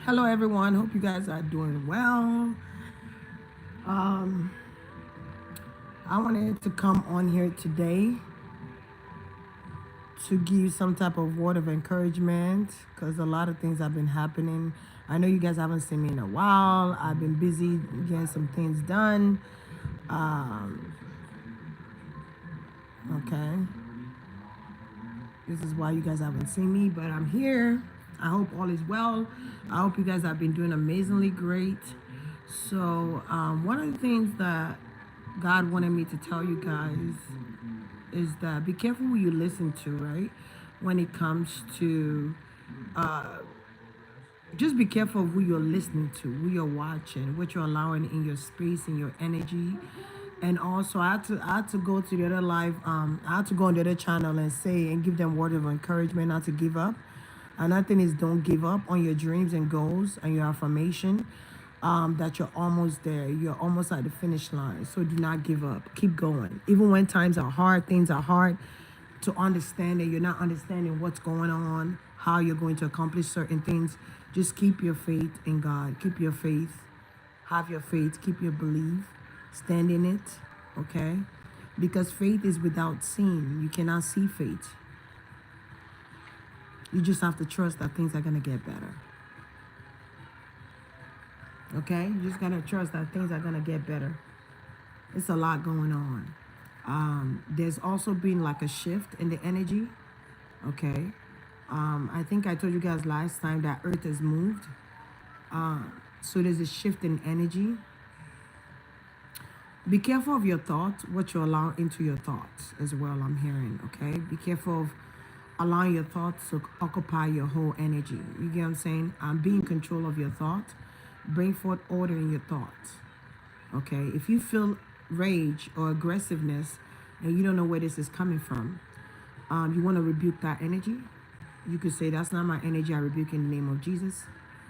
Hello, everyone. Hope you guys are doing well. Um, I wanted to come on here today to give some type of word of encouragement because a lot of things have been happening. I know you guys haven't seen me in a while. I've been busy getting some things done. Um, okay, this is why you guys haven't seen me, but I'm here. I hope all is well. I hope you guys have been doing amazingly great. So, one of the things that God wanted me to tell you guys is that be careful who you listen to, right? When it comes to, just be careful of who you're listening to, who you're watching, what you're allowing in your space, in your energy. And also, I had to go to the other live. I had to go on the other channel and say and give them word of encouragement not to give up. Another thing is don't give up on your dreams and goals and your affirmation. That you're almost there. You're almost at the finish line. So do not give up. Keep going. Even when times are hard, things are hard to understand that you're not understanding what's going on, how you're going to accomplish certain things. Just keep your faith in God. Keep your faith. Have your faith. Keep your belief. Stand in it. Okay? Because faith is without seeing. You cannot see faith. You just have to trust that things are going to get better. Okay? You just got to trust that things are going to get better. It's a lot going on. There's also been like a shift in the energy. Okay? I think I told you guys last time that Earth has moved. So there's a shift in energy. Be careful of your thoughts, what you allow into your thoughts as well, I'm hearing, okay? Be careful of allowing your thoughts to occupy your whole energy. You get what I'm saying? Be in control of your thoughts. Bring forth order in your thoughts, okay? If you feel rage or aggressiveness and you don't know where this is coming from, you want to rebuke that energy. You could say, that's not my energy. I rebuke in the name of Jesus.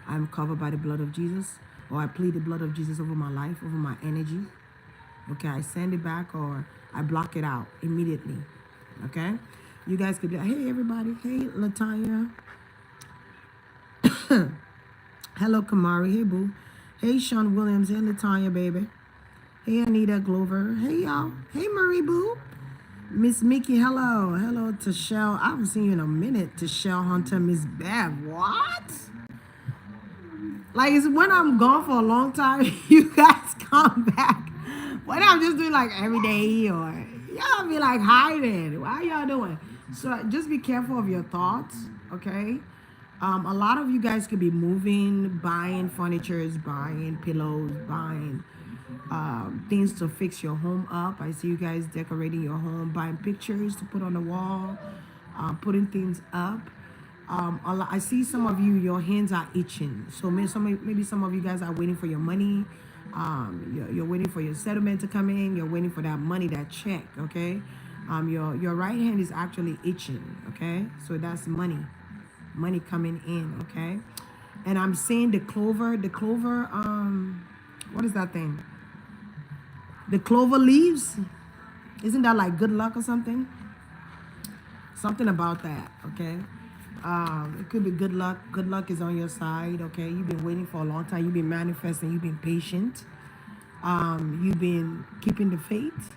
I'm covered by the blood of Jesus. Or I plead the blood of Jesus over my life, over my energy. Okay, I send it back or I block it out immediately. Okay? You guys could be like, hey, everybody. Hey, Latanya. Hello, Kamari. Hey, Boo. Hey, Sean Williams. Hey, Latanya, baby. Hey, Anita Glover. Hey, y'all. Hey, Marie Boo. Miss Mickey, hello. Hello, Tashelle. I haven't seen you in a minute. Tashelle Hunter, Miss Bev. What? Like, it's when I'm gone for a long time, you guys come back. When I'm just doing like every day or y'all be like hiding. Why y'all doing? So just be careful of your thoughts, okay? A lot of you guys could be moving, buying furnitures, buying pillows, buying things to fix your home up. I see you guys decorating your home, buying pictures to put on the wall, putting things up. I see some of you, your hands are itching. So maybe some of you guys are waiting for your money. You're waiting for your settlement to come in. You're waiting for that money, that check, okay? Your right hand is actually itching, okay? So that's money coming in, okay? And I'm seeing the clover, what is that thing? The clover leaves? Isn't that like good luck or something? Something about that, okay? It could be good luck. Good luck is on your side, okay? You've been waiting for a long time. You've been manifesting. You've been patient. You've been keeping the faith.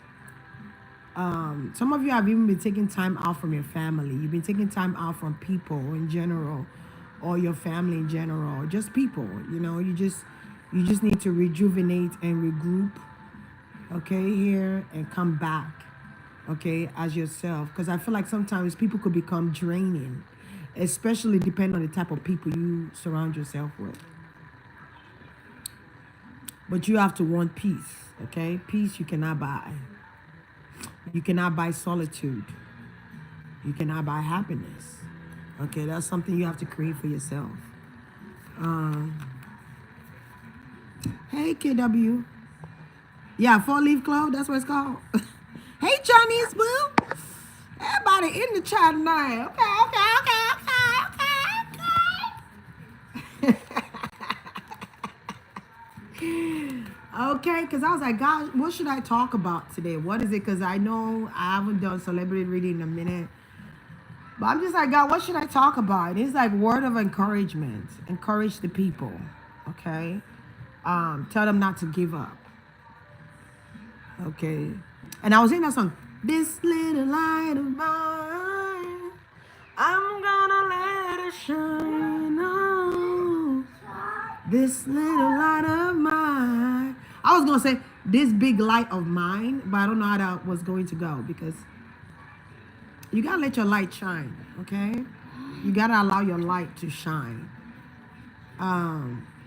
Some of you have even been taking time out from your family. You've been taking time out from people in general, or your family in general, just people. You know, you just need to rejuvenate and regroup, okay, here and come back, okay, as yourself. Because I feel like sometimes people could become draining, especially depending on the type of people you surround yourself with. But you have to want peace, okay? Peace you cannot buy. You cannot buy solitude. You cannot buy happiness. Okay, that's something you have to create for yourself. Hey, KW. Yeah, four-leaf clove, that's what it's called. Hey, Chinese boo. Everybody in the chat tonight. Okay, because I was like, gosh, what should I talk about today? What is it? Because I know I haven't done celebrity reading in a minute. But I'm just like, God, what should I talk about? It's like word of encouragement. Encourage the people. Okay. Tell them not to give up. Okay. And I was in that song, this little light of mine, I'm gonna let it shine on. This little light of mine. I was gonna say this big light of mine, but I don't know how that was going to go because you gotta let your light shine, okay? You gotta allow your light to shine.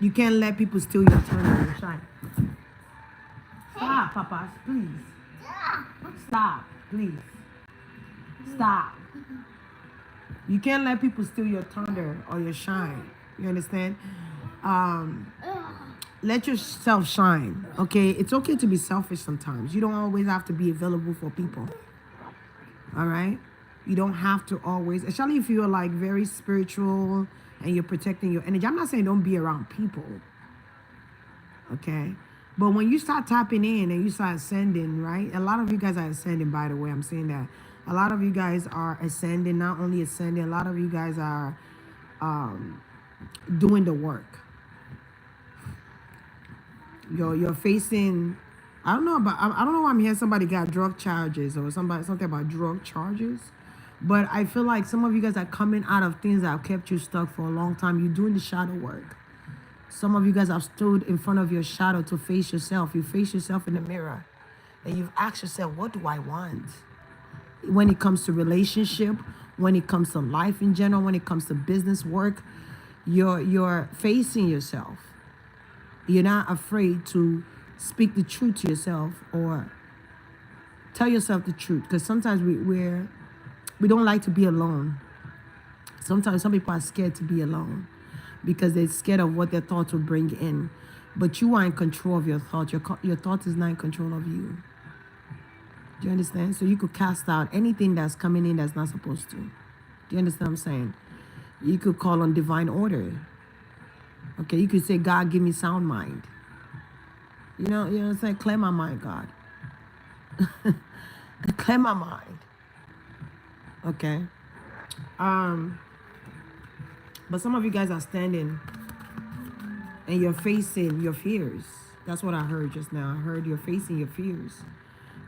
You can't let people steal your thunder and shine. Stop, Papas, please. Stop, please. Stop. You can't let people steal your thunder or your shine. You understand? Let yourself shine, okay? It's okay to be selfish sometimes. You don't always have to be available for people, all right? You don't have to always, especially if you're like very spiritual and you're protecting your energy. I'm not saying don't be around people, okay? But when you start tapping in and you start ascending, right? A lot of you guys are ascending, by the way. I'm saying that. A lot of you guys are ascending, not only ascending, a lot of you guys are doing the work. You're facing, I don't know why I'm hearing somebody got drug charges or something about drug charges. But I feel like some of you guys are coming out of things that have kept you stuck for a long time. You're doing the shadow work. Some of you guys have stood in front of your shadow to face yourself. You face yourself in the mirror and you've asked yourself, what do I want? When it comes to relationship, when it comes to life in general, when it comes to business work, you're facing yourself. You're not afraid to speak the truth to yourself or tell yourself the truth. Because sometimes we don't like to be alone. Sometimes some people are scared to be alone because they're scared of what their thoughts will bring in. But you are in control of your thoughts. Your thought is not in control of you. Do you understand? So you could cast out anything that's coming in that's not supposed to. Do you understand what I'm saying? You could call on divine order. Okay, you could say, God, give me sound mind. You know what I'm saying? Clear my mind, God. Clear my mind. Okay. But some of you guys are standing and you're facing your fears. That's what I heard just now. I heard you're facing your fears.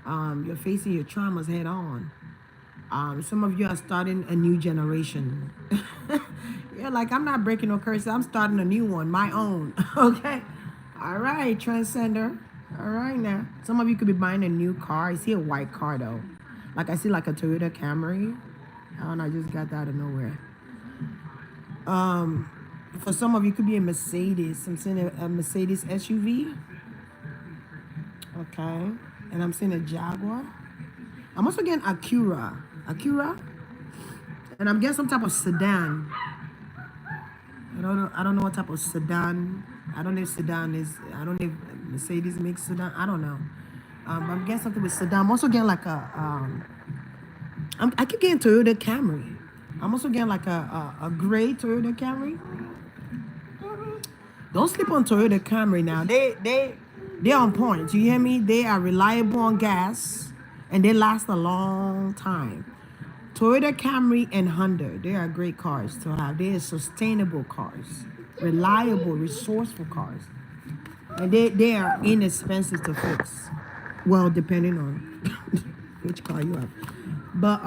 You're facing your traumas head on. Some of you are starting a new generation. You're like, I'm not breaking no curses. I'm starting a new one, my own. Okay. All right, transcender. All right now. Some of you could be buying a new car. I see a white car though. Like I see like a Toyota Camry. And I just got that out of nowhere. For some of you, it could be a Mercedes. I'm seeing a Mercedes SUV. Okay. And I'm seeing a Jaguar. I'm also getting Acura. And I'm getting some type of sedan. I don't know what type of sedan. I don't know if sedan is, I don't know if Mercedes makes sedan. I don't know. I'm getting something with sedan. I'm also getting like I keep getting Toyota Camry. I'm also getting like a gray Toyota Camry. Don't sleep on Toyota Camry now. They're on point. You hear me? They are reliable on gas and they last a long time. Toyota Camry and Honda, they are great cars to have. They are sustainable cars, reliable, resourceful cars. And they are inexpensive to fix. Well, depending on which car you have. But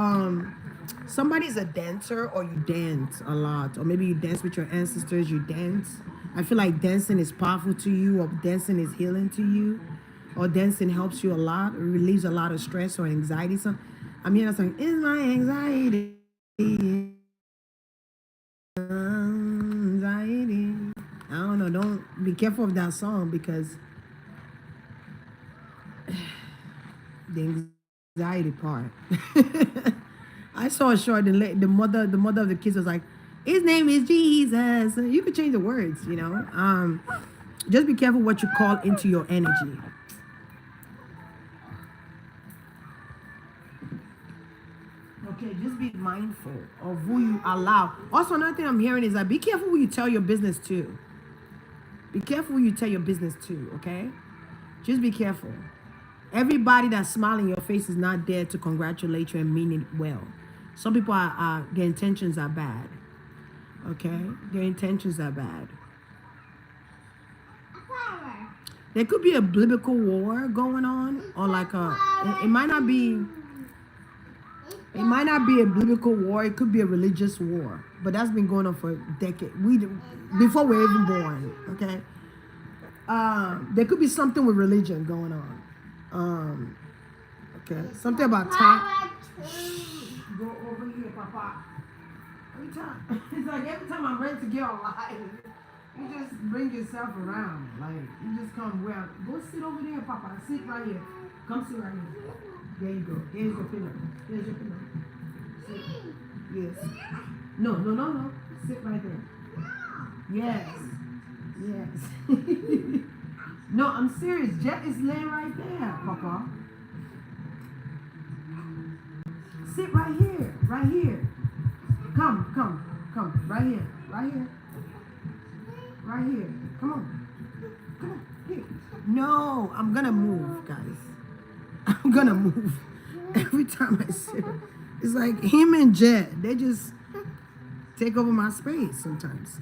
somebody's a dancer or you dance a lot. Or maybe you dance with your ancestors, you dance. I feel like dancing is powerful to you or dancing is healing to you. Or dancing helps you a lot. It relieves a lot of stress or anxiety. So I'm hearing something, it's my anxiety. Anxiety. I don't know. Don't be careful of that song because the anxiety part. I saw a short and the mother of the kids was like, his name is Jesus. You could change the words, you know. Just be careful what you call into your energy. Okay, just be mindful of who you allow. Also, another thing I'm hearing is that be careful who you tell your business to. Be careful who you tell your business to, okay? Just be careful. Everybody that's smiling in your face is not there to congratulate you and mean it well. Some people are their intentions are bad. Okay, their intentions are bad. There could be a biblical war going on, or like it might not be. It might not be a biblical war. It could be a religious war, but that's been going on for decades. Before we're even born. Okay. There could be something with religion going on. Okay, something about time. Go over here, Papa. Every time, it's like every time I'm ready to get online, you just bring yourself around. Like you just come where? Go sit over there, Papa. Sit right here. Come sit right here. There you go. Here's your pillow. Here's your pillow. Sit. Yes. No. Sit right there. Yes. Yes. No, I'm serious. Jet is laying right there, Papa. Sit right here. Right here. Come. Right here. Right here. Right here. Come on. Here. No, I'm gonna move, guys. I'm gonna move. Every time I sit, it's like him and Jet. They just take over my space sometimes.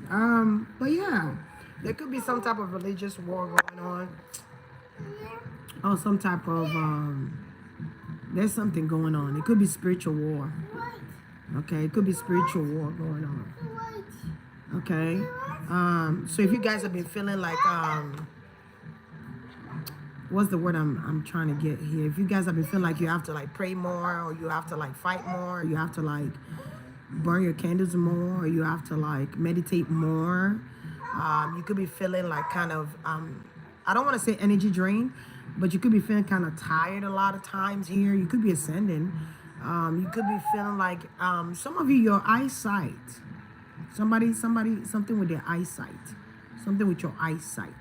But yeah, there could be some type of religious war going on, or some type of there's something going on. It could be spiritual war. Okay, it could be spiritual war going on. Okay, so if you guys have been feeling like what's the word I'm trying to get here? If you guys have been feeling like you have to like pray more, or you have to like fight more, or you have to like burn your candles more, or you have to like meditate more, you could be feeling like kind of I don't want to say energy drain, but you could be feeling kind of tired a lot of times here. You could be ascending. You could be feeling like some of you, your eyesight, something with their eyesight, something with your eyesight.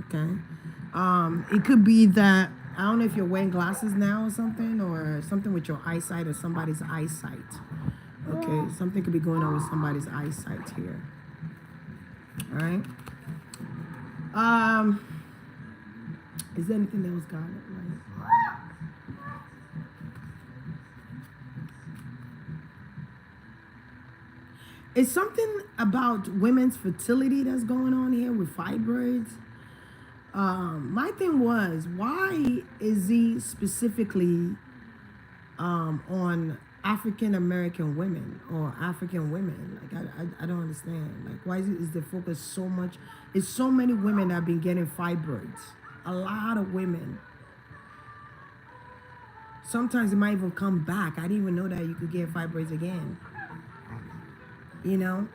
Okay. It could be that, I don't know if you're wearing glasses now or something with your eyesight or somebody's eyesight. Okay, something could be going on with somebody's eyesight here. All right. Is there anything else, God? Right? It's something about women's fertility that's going on here with fibroids. My thing was, why is he specifically on African American women or African women? Like I don't understand. Like why is the focus so much? It's so many women that have been getting fibroids. A lot of women. Sometimes it might even come back. I didn't even know that you could get fibroids again. You know?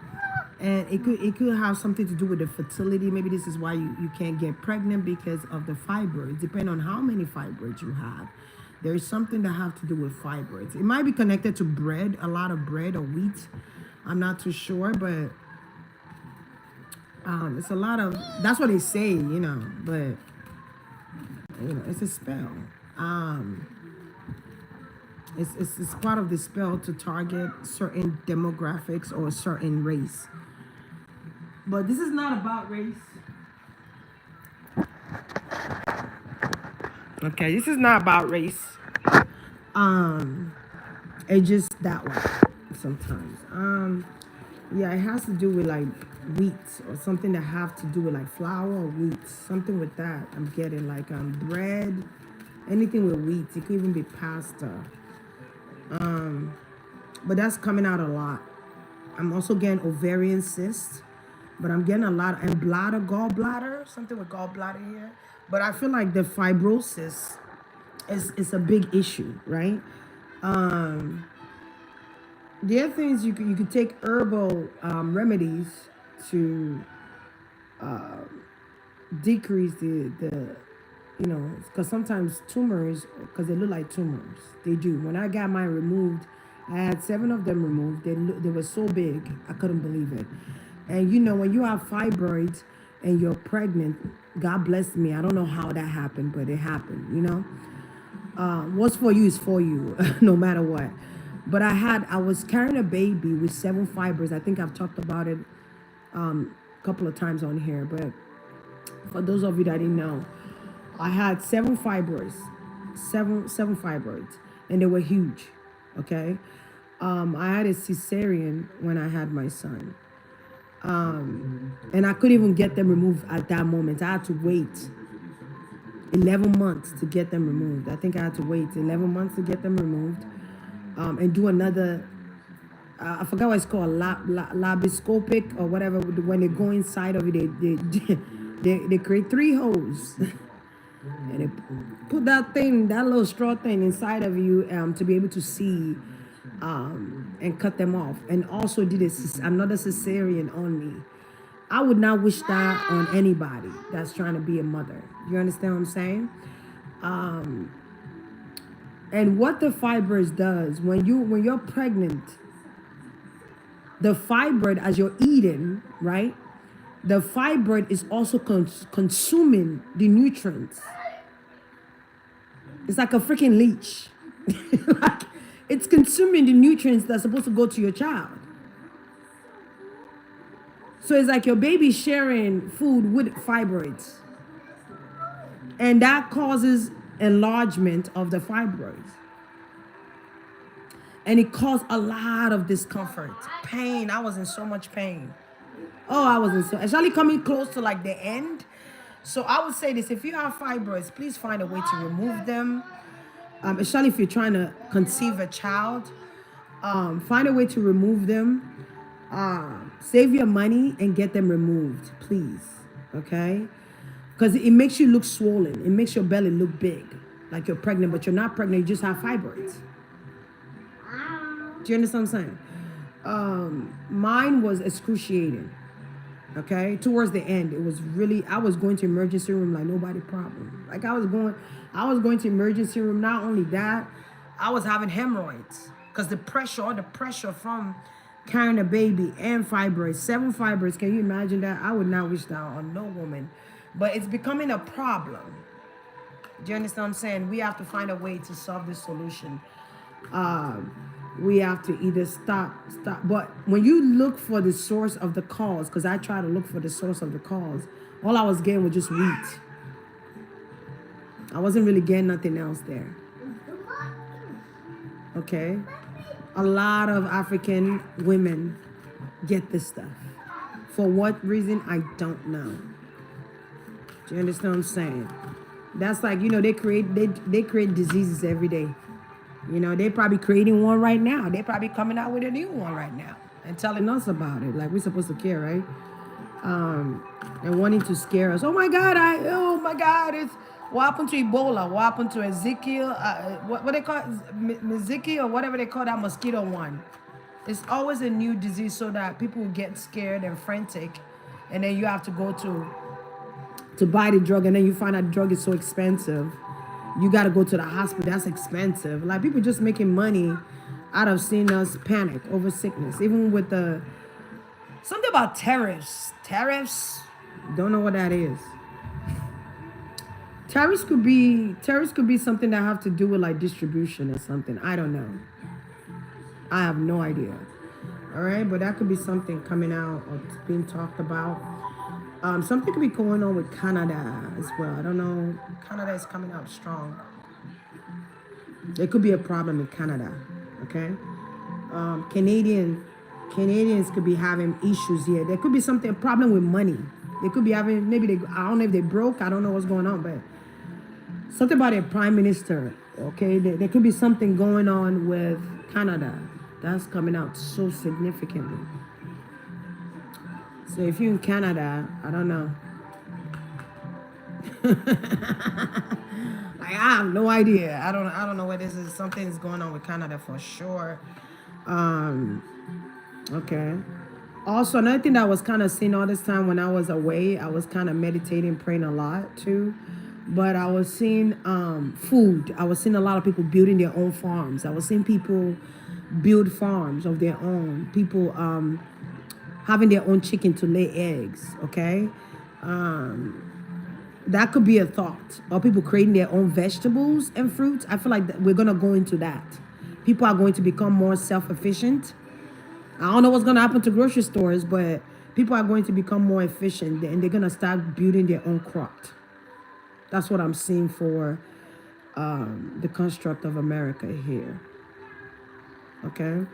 And it could have something to do with the fertility. Maybe this is why you can't get pregnant, because of the fibroids. Depending on how many fibroids you have, there is something that have to do with fibroids. It might be connected to bread, a lot of bread or wheat. I'm not too sure, but it's a lot of, that's what they say, you know, but you know, it's a spell. It's part of the spell to target certain demographics or a certain race. But this is not about race. Okay, this is not about race. It's just that way sometimes. Yeah, it has to do with like wheat or something that have to do with like flour or wheat, something with that. I'm getting like bread, anything with wheat. It could even be pasta. But that's coming out a lot. I'm also getting ovarian cysts, but I'm getting a lot, and gallbladder, something with gallbladder here. But I feel like the fibrosis is a big issue, right? The other things you could take herbal remedies to decrease the you know, because sometimes tumors, because they look like tumors, they do. When I got mine removed, I had 7 of them removed. They were so big, I couldn't believe it. And you know, when you have fibroids and you're pregnant, God bless me, I don't know how that happened, but it happened, you know. What's for you is for you, no matter what. But I was carrying a baby with 7 fibroids. I think I've talked about it a couple of times on here, but for those of you that didn't know, I had 7 fibroids, seven fibroids, and they were huge. Okay. I had a cesarean when I had my son. And I couldn't even get them removed at that moment. I had to wait 11 months to get them removed. I think I had to wait 11 months to get them removed, and do another, I forgot what it's called, labiscopic or whatever. When they go inside of it, they create 3 holes. And they put that thing, that little straw thing inside of you, to be able to see, and cut them off. And also did another cesarean on me. I would not wish that on anybody that's trying to be a mother. You understand what I'm saying? And what the fibroid does when you're pregnant, the fibroid, as you're eating, right? The fibroid is also consuming the nutrients. It's like a freaking leech. Like, it's consuming the nutrients that's supposed to go to your child. So it's like your baby sharing food with fibroids. And that causes enlargement of the fibroids. And it caused a lot of discomfort, pain. I was in so much pain. Oh, I was in so, especially coming close to like the end. So I would say this: if you have fibroids, please find a way to remove them. Especially if you're trying to conceive a child, find a way to remove them. Save your money and get them removed, please. Okay? Because it makes you look swollen. It makes your belly look big, like you're pregnant, but you're not pregnant. You just have fibroids. Do you understand what I'm saying? Mine was excruciating. Okay, towards the end, it was really, I was going to emergency room like nobody problem. Like I was going to emergency room. Not only that, I was having hemorrhoids because the pressure from carrying a baby and fibroids, 7 fibroids. Can you imagine that? I would not wish that on no woman, but it's becoming a problem. Do you understand what I'm saying? We have to find a way to solve this solution. We have to either stop. But when you look for the source of the cause, because I try to look for the source of the cause, all I was getting was just wheat. I wasn't really getting nothing else there. Okay? A lot of African women get this stuff. For what reason, I don't know. Do you understand what I'm saying? That's like, they create diseases every day. They're probably creating one right now. They're probably coming out with a new one right now and telling us about it. Like we're supposed to care, right? And wanting to scare us. Oh my God, it's what happened to Ebola? What happened to Ezekiel? What they call Ezekiel or whatever they call that mosquito one. It's always a new disease so that people will get scared and frantic. And then you have to go to buy the drug, and then you find out the drug is so expensive. You got to go to the hospital. That's expensive. Like people just making money out of seeing us panic over sickness. Even with something about tariffs. Tariffs, don't know what that is. Tariffs could be something that have to do with like distribution or something. I don't know. I have no idea. All right, but that could be something coming out or being talked about. Something could be going on with Canada as well. I don't know. Canada is coming out strong. There could be a problem in Canada. Okay. Canadians could be having issues here. There could be a problem with money. They could be having, I don't know if they broke. I don't know what's going on, but something about a prime minister. Okay. There could be something going on with Canada. That's coming out so significantly. So if you're in Canada, I don't know. I have no idea. I don't know what this is. Something's going on with Canada for sure. Okay. Also, another thing that I was kind of seeing all this time when I was away, I was kind of meditating, praying a lot too. But I was seeing food. I was seeing a lot of people building their own farms. I was seeing people build farms of their own. People having their own chicken to lay eggs, okay? That could be a thought. Or people creating their own vegetables and fruits. I feel like we're going to go into that. People are going to become more self-efficient. I don't know what's going to happen to grocery stores, but people are going to become more efficient, and they're going to start building their own crop. That's what I'm seeing for the construct of America here. Okay?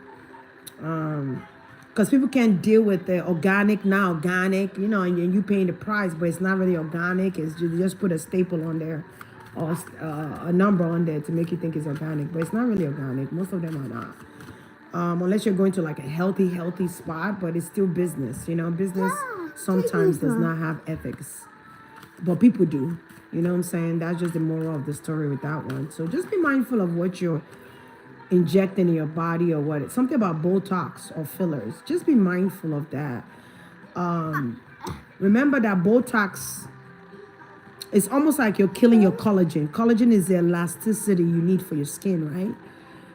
Because people can't deal with the organic, not organic, and you paying the price, but it's not really organic. It's just put a staple on there or a number on there to make you think it's organic, but it's not really organic. Most of them are not. Unless you're going to like a healthy spot, but it's still business. Business sometimes does not have ethics, but people do. You know what I'm saying? That's just the moral of the story with that one. So just be mindful of what you're injecting in your body or what. It's something about Botox or fillers. Just be mindful of that. Remember that Botox, it's almost like you're killing your collagen. Collagen is the elasticity you need for your skin, right?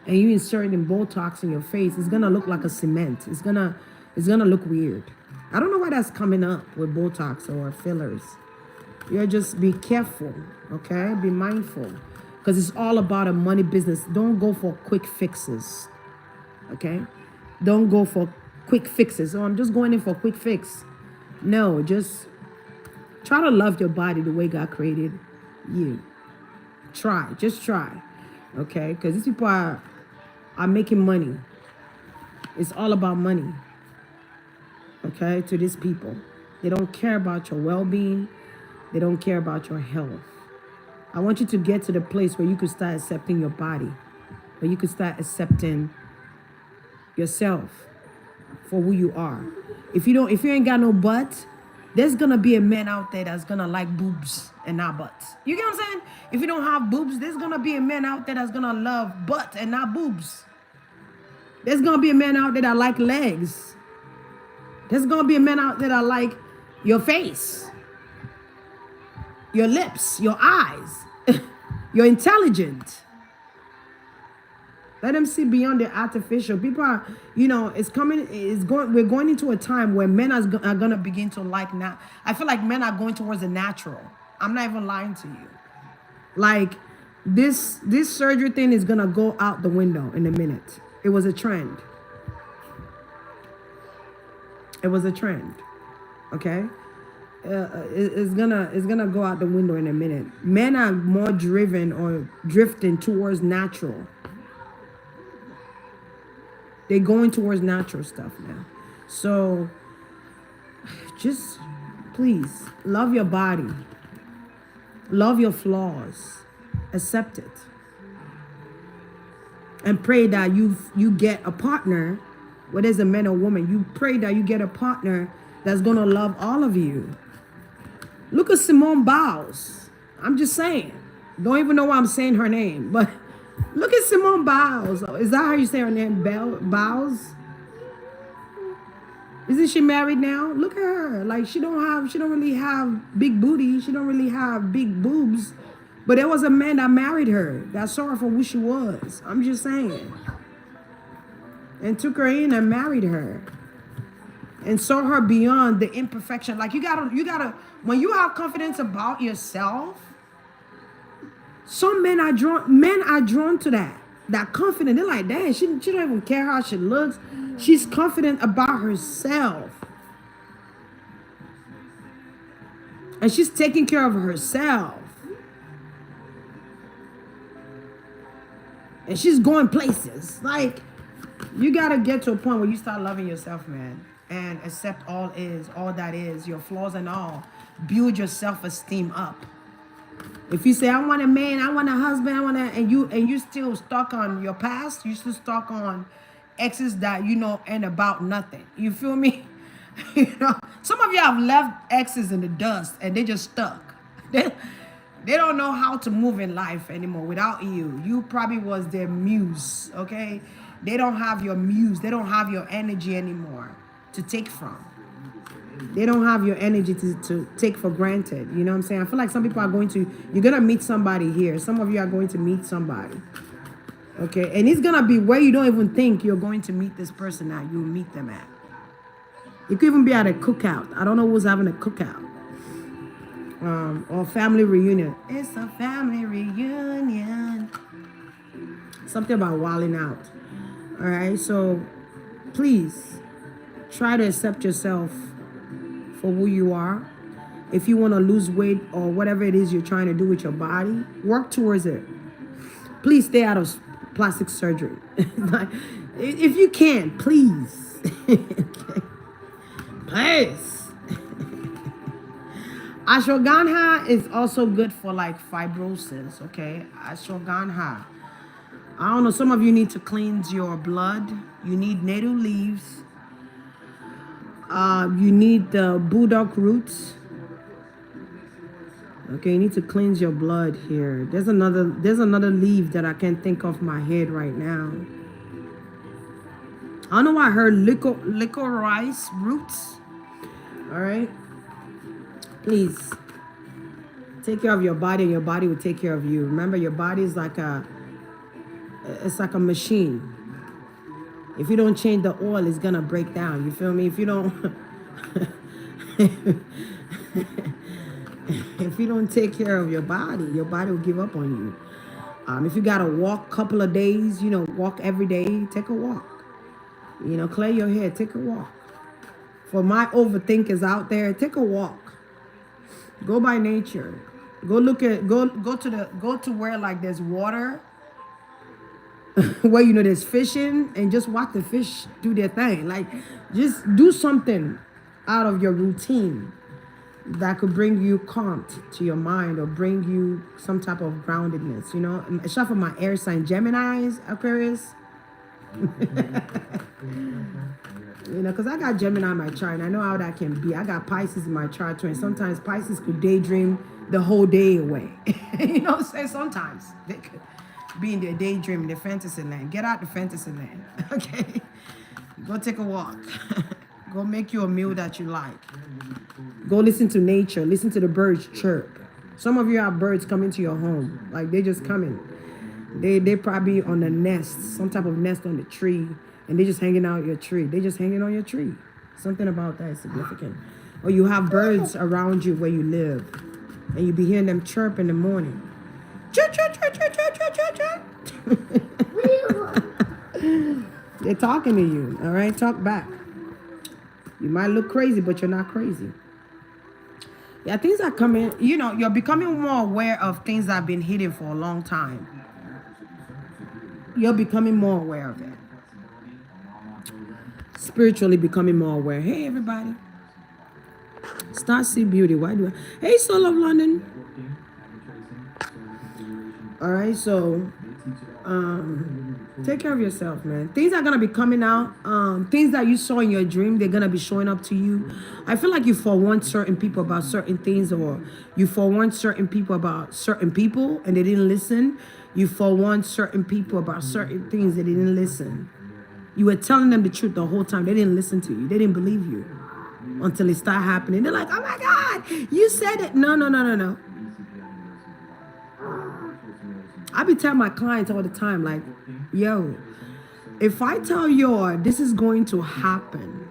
And you insert in Botox in your face, it's gonna look like a cement. It's gonna look weird. I don't know why that's coming up with Botox or fillers. You just be careful, okay? Be mindful, because it's all about a money business. Don't go for quick fixes, okay? Don't go for quick fixes. Oh, I'm just going in for a quick fix. No, just try to love your body the way God created you. Just try, okay? Because these people are making money. It's all about money, okay, to these people. They don't care about your well-being. They don't care about your health. I want you to get to the place where you can start accepting your body, where you can start accepting yourself for who you are. If you ain't got no butt, there's gonna be a man out there that's gonna like boobs and not butts. You get what I'm saying? If you don't have boobs, there's gonna be a man out there that's gonna love butt and not boobs. There's gonna be a man out there that like legs. There's gonna be a man out there that like your face, your lips, your eyes. You're intelligent. Let them see beyond the artificial. People are, we're going into a time where men are going to begin to like now. I feel like men are going towards the natural. I'm not even lying to you. Like this surgery thing is going to go out the window in a minute. It was a trend. Okay? It's gonna go out the window in a minute. Men are more driven or drifting towards natural. They're going towards natural stuff now. So just please love your body. Love your flaws. Accept it. And pray that you get a partner, whether it's a man or woman, you pray that you get a partner that's gonna love all of you. Look at Simone Biles. I'm just saying. Don't even know why I'm saying her name, but look at Simone Biles. Is that how you say her name? Biles? Isn't she married now? Look at her. Like she don't really have big booty. She don't really have big boobs. But there was a man that married her that saw her for who she was. I'm just saying. And took her in and married her. And saw her beyond the imperfection. Like you gotta, when you have confidence about yourself, some men are drawn to that confidence. They're like, dang, she don't even care how she looks. She's confident about herself. And she's taking care of herself. And she's going places. Like, you gotta get to a point where you start loving yourself, man. And accept all that is, your flaws and all. Build your self-esteem up. If you say, I want a man, I want a husband, and you still stuck on your past, you still stuck on exes that ain't about nothing. You feel me? Some of you have left exes in the dust and they just stuck. They don't know how to move in life anymore without you. You probably was their muse, okay? They don't have your muse. They don't have your energy anymore to take from. They don't have your energy to take for granted. You know what I'm saying? I feel like some people you're going to meet somebody here. Some of you are going to meet somebody. Okay? And it's going to be where you don't even think you're going to meet this person at. You'll meet them at. You could even be at a cookout. I don't know who's having a cookout. Or family reunion. It's a family reunion. Something about wilding out. All right? So, please, try to accept yourself for who you are. If you want to lose weight or whatever it is you're trying to do with your body, work towards it. Please stay out of plastic surgery. If you can, please. Okay. Please. Ashwagandha is also good for like fibrosis, okay? Ashwagandha. I don't know, some of you need to cleanse your blood. You need native leaves. You need the burdock roots. Okay, you need to cleanse your blood here. There's another leaf that I can't think of my head right now. I don't know why I heard licorice roots. All right. Please take care of your body, and your body will take care of you. Remember, your body is like it's like a machine. If you don't change the oil, it's gonna break down. You feel me? If you don't if you don't take care of your body will give up on you. If you gotta walk a couple of days, walk every day, take a walk. Clear your head, take a walk. For my overthinkers out there, take a walk. Go by nature. Go to where like there's water, where there's fishing, and just watch the fish do their thing. Like, just do something out of your routine that could bring you calm to your mind, or bring you some type of groundedness. Except for my air sign, Gemini's, Aquarius. Because I got Gemini in my chart, and I know how that can be. I got Pisces in my chart too, and sometimes Pisces could daydream the whole day away. You know what I'm saying? Sometimes they could be in their daydream, in their fantasy land. Get out the fantasy land, okay? Go take a walk. Go make you a meal that you like. Go listen to nature. Listen to the birds chirp. Some of you have birds coming to your home. Like, they just coming. They probably on the nest, some type of nest on the tree, and they just hanging out your tree. They just hanging on your tree. Something about that is significant. Or you have birds around you where you live, and you be hearing them chirp in the morning. Chirp, chirp, chirp, chirp, chirp, chirp, chirp, chirp. They're talking to you, all right? Talk back. You might look crazy, but you're not crazy. Yeah, things are coming. You're becoming more aware of things that have been hidden for a long time. You're becoming more aware of it. Spiritually becoming more aware. Hey, everybody. Star Sea Beauty. Why do I? Hey, Soul of London. All right, so take care of yourself, man. Things are gonna be coming out. Things that you saw in your dream, they're gonna be showing up to you. I feel like you forewarned certain people about certain things, or you forewarned certain people about certain people and they didn't listen. You forewarned certain people about certain things, they didn't listen. You were telling them the truth the whole time. They didn't listen to you. They didn't believe you until it started happening. They're like, oh my God, you said it. No. I be telling my clients all the time, like, yo, if I tell you this is going to happen,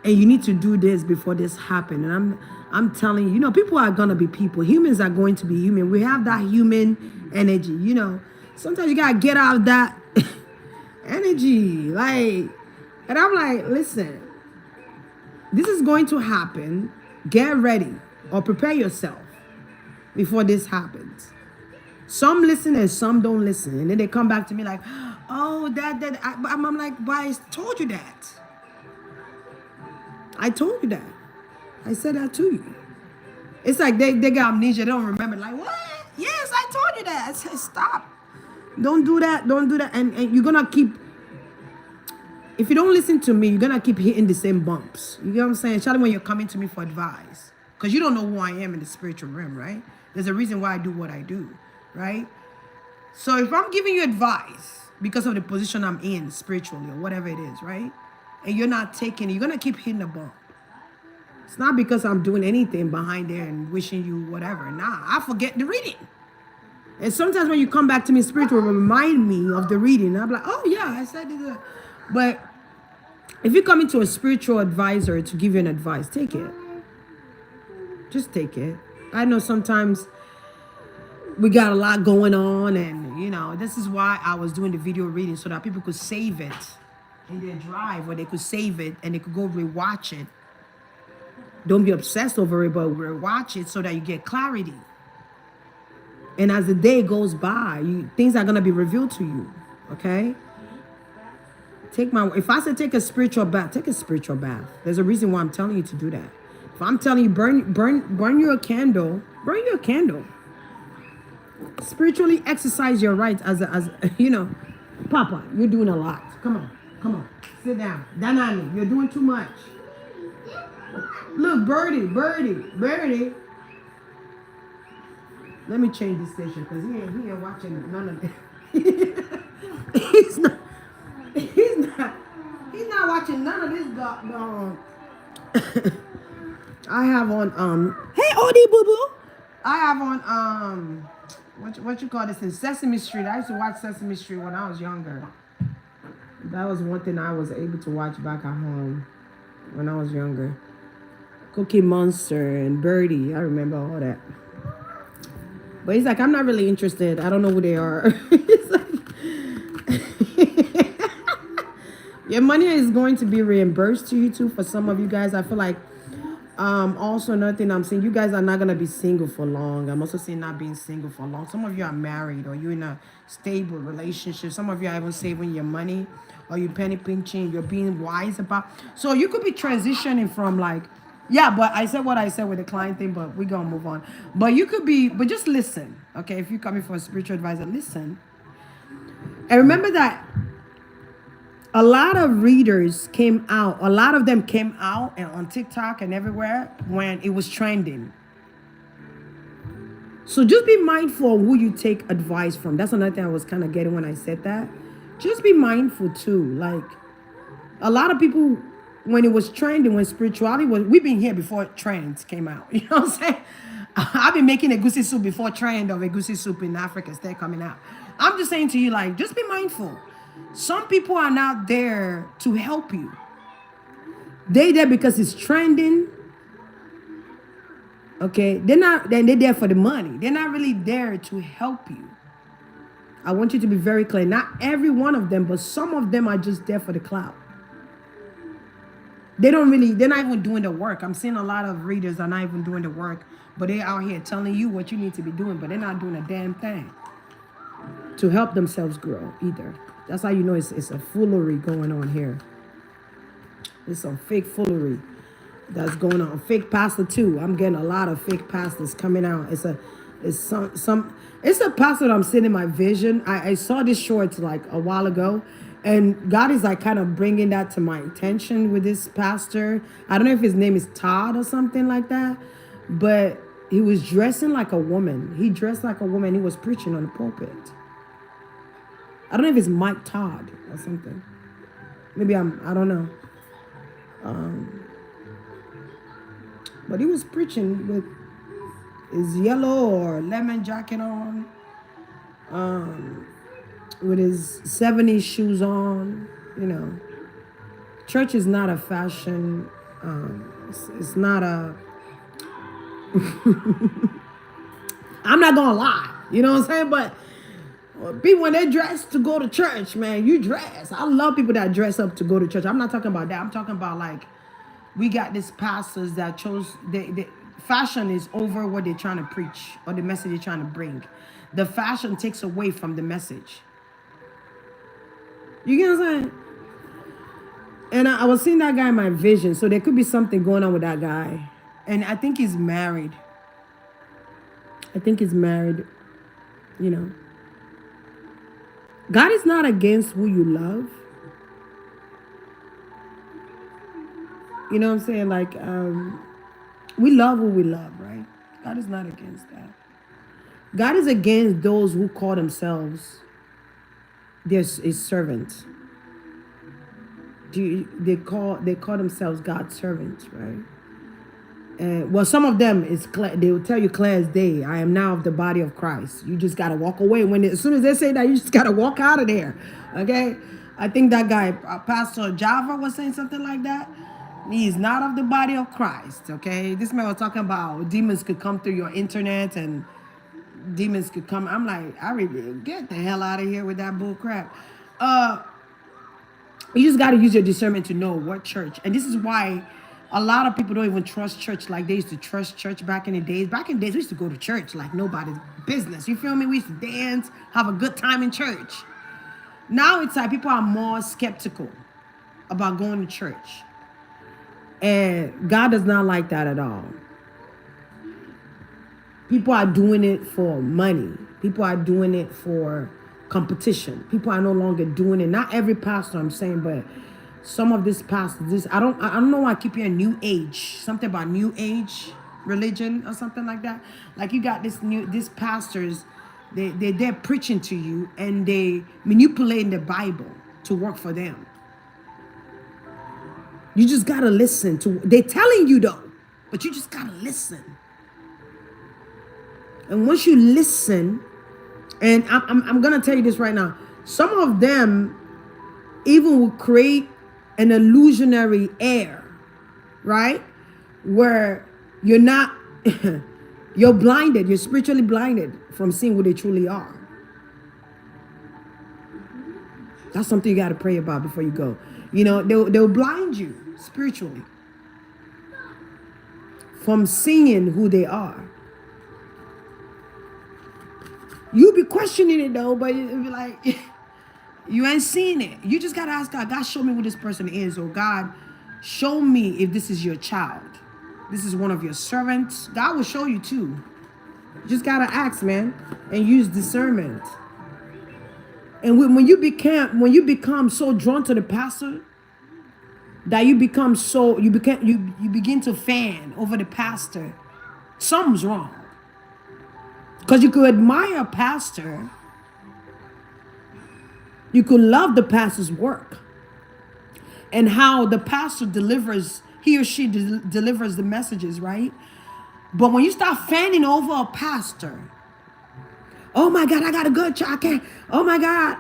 and you need to do this before this happens, and I'm telling you, people are gonna be people. Humans are going to be human. We have that human energy, Sometimes you gotta get out of that energy, like, and I'm like, listen, this is going to happen. Get ready or prepare yourself before this happens. Some listen and some don't listen. And then they come back to me like, oh, I'm like, but I told you that. I told you that. I said that to you. It's like they got amnesia. They don't remember. Like, what? Yes, I told you that. I said, stop. Don't do that. Don't do that. And you're going to keep, if you don't listen to me, you're going to keep hitting the same bumps. You get what I'm saying? Especially when you're coming to me for advice. Because you don't know who I am in the spiritual realm, right? There's a reason why I do what I do. Right? So if I'm giving you advice because of the position I'm in spiritually or whatever it is, right? And you're not taking it, you're going to keep hitting the bump. It's not because I'm doing anything behind there and wishing you whatever. Nah, I forget the reading. And sometimes when you come back to me spiritual, remind me of the reading. I'm like, oh yeah, I said it. But if you come into a spiritual advisor to give you an advice, take it. Just take it. I know sometimes we got a lot going on, and this is why I was doing the video reading, so that people could save it in their drive, or they could save it and they could go rewatch it. Don't be obsessed over it, but rewatch it so that you get clarity. And as the day goes by, things are going to be revealed to you. Okay? If I say take a spiritual bath, take a spiritual bath. There's a reason why I'm telling you to do that. If I'm telling you burn your candle, burn your candle. Spiritually exercise your rights as Papa, you're doing a lot. Come on. Sit down. Danani, you're doing too much. Look, Birdie. Let me change the station because he ain't watching none of it. he's not watching none of this dog. I have on hey Odie Boo Boo. I have on what you call this in Sesame Street. I used to watch Sesame Street when I was younger. That was one thing I was able to watch back at home when I was younger. Cookie Monster and Birdie. I remember all that. But he's like, I'm not really interested. I don't know who they are. Your money is going to be reimbursed to you too. For some of you guys, I feel like also another thing I'm saying, you guys are not going to be single for long. I'm also saying not being single for long. Some of you are married or you're in a stable relationship. Some of you are even saving your money or you're penny pinching. You're being wise about. So you could be transitioning from like, yeah, but I said what I said with the client thing, but we're going to move on. But you could be, but just listen. Okay, if you're coming for a spiritual advisor, listen. And remember that a lot of readers came out, a lot of them came out and on TikTok and everywhere when it was trending. So just be mindful of who you take advice from. That's another thing I was kind of getting when I said that. Just be mindful too. Like a lot of people, when it was trending, when spirituality was, we've been here before trends came out. You know what I'm saying? I've been making egusi soup before trend of egusi soup in Africa started coming out. I'm just saying to you, like, just be mindful. Some people are not there to help you. They're there because it's trending. Okay, they're there for the money. They're not really there to help you. I want you to be very clear. Not every one of them, but some of them are just there for the clout. They're not even doing the work. I'm seeing a lot of readers are not even doing the work, but they're out here telling you what you need to be doing, but they're not doing a damn thing to help themselves grow either. That's how you know it's a foolery going on here. It's some fake foolery that's going on. Fake pastor too. I'm getting a lot of fake pastors coming out. It's a pastor that I'm seeing in my vision. I saw this short like a while ago. And God is like kind of bringing that to my attention with this pastor. I don't know if his name is Todd or something like that. But he was dressing like a woman. He dressed like a woman. He was preaching on the pulpit. I don't know if it's Mike Todd or something. Maybe I don't know. But he was preaching with his yellow or lemon jacket on. With his 70s shoes on, you know. Church is not a fashion. It's not a... I'm not going to lie. You know what I'm saying? But people, when they dress to go to church, man, you dress. I love people that dress up to go to church. I'm not talking about that. I'm talking about like, we got these pastors that chose... fashion is over what they're trying to preach or the message they're trying to bring. The fashion takes away from the message. You get what I'm saying? And I was seeing that guy in my vision. So there could be something going on with that guy. And I think he's married. You know. God is not against who you love. You know what I'm saying? Like, we love who we love, right? God is not against that. God is against those who call themselves there's a servant. They call themselves God's servants, right? And well, some of them is they will tell you clear as day, I am now of the body of Christ. You just gotta walk away. As soon as they say that, you just gotta walk out of there. Okay? I think that guy, Pastor Java, was saying something like that. He's not of the body of Christ. Okay? This man was talking about demons could come through your internet and demons could come. I'm like, I really get the hell out of here with that bull crap. You just got to use your discernment to know what church. And this is why A lot of people don't even trust church like they used to trust church back in the days. Back in the days, we used to go to church like nobody's business. You feel me? We used to dance, have a good time in church. Now it's like people are more skeptical about going to church. And God does not like that at all. People are doing it for money. People are doing it for competition. People are no longer doing it. Not every pastor, I'm saying, but some of this pastors, I don't know why I keep hearing new age, something about new age religion or something like that. Like you got these pastors, they're preaching to you and they manipulating the Bible to work for them. You just gotta listen to, they're telling you though, but you just gotta listen. And once you listen, and I'm gonna tell you this right now, some of them even will create an illusionary air, right? Where you're not, you're blinded, you're spiritually blinded from seeing who they truly are. That's something you got to pray about before you go. You know, they'll blind you spiritually from seeing who they are. You'll be questioning it though, but it'll be like, you ain't seen it. You just got to ask God, God, show me who this person is. Or God, show me if this is your child. This is one of your servants. God will show you too. You just got to ask, man, and use discernment. And when you become so drawn to the pastor that you begin to fan over the pastor, something's wrong. Because you could admire a pastor, you could love the pastor's work and how the pastor delivers, he or she delivers the messages, right? But when you start fanning over a pastor, oh my God, I got a good child. Oh my God.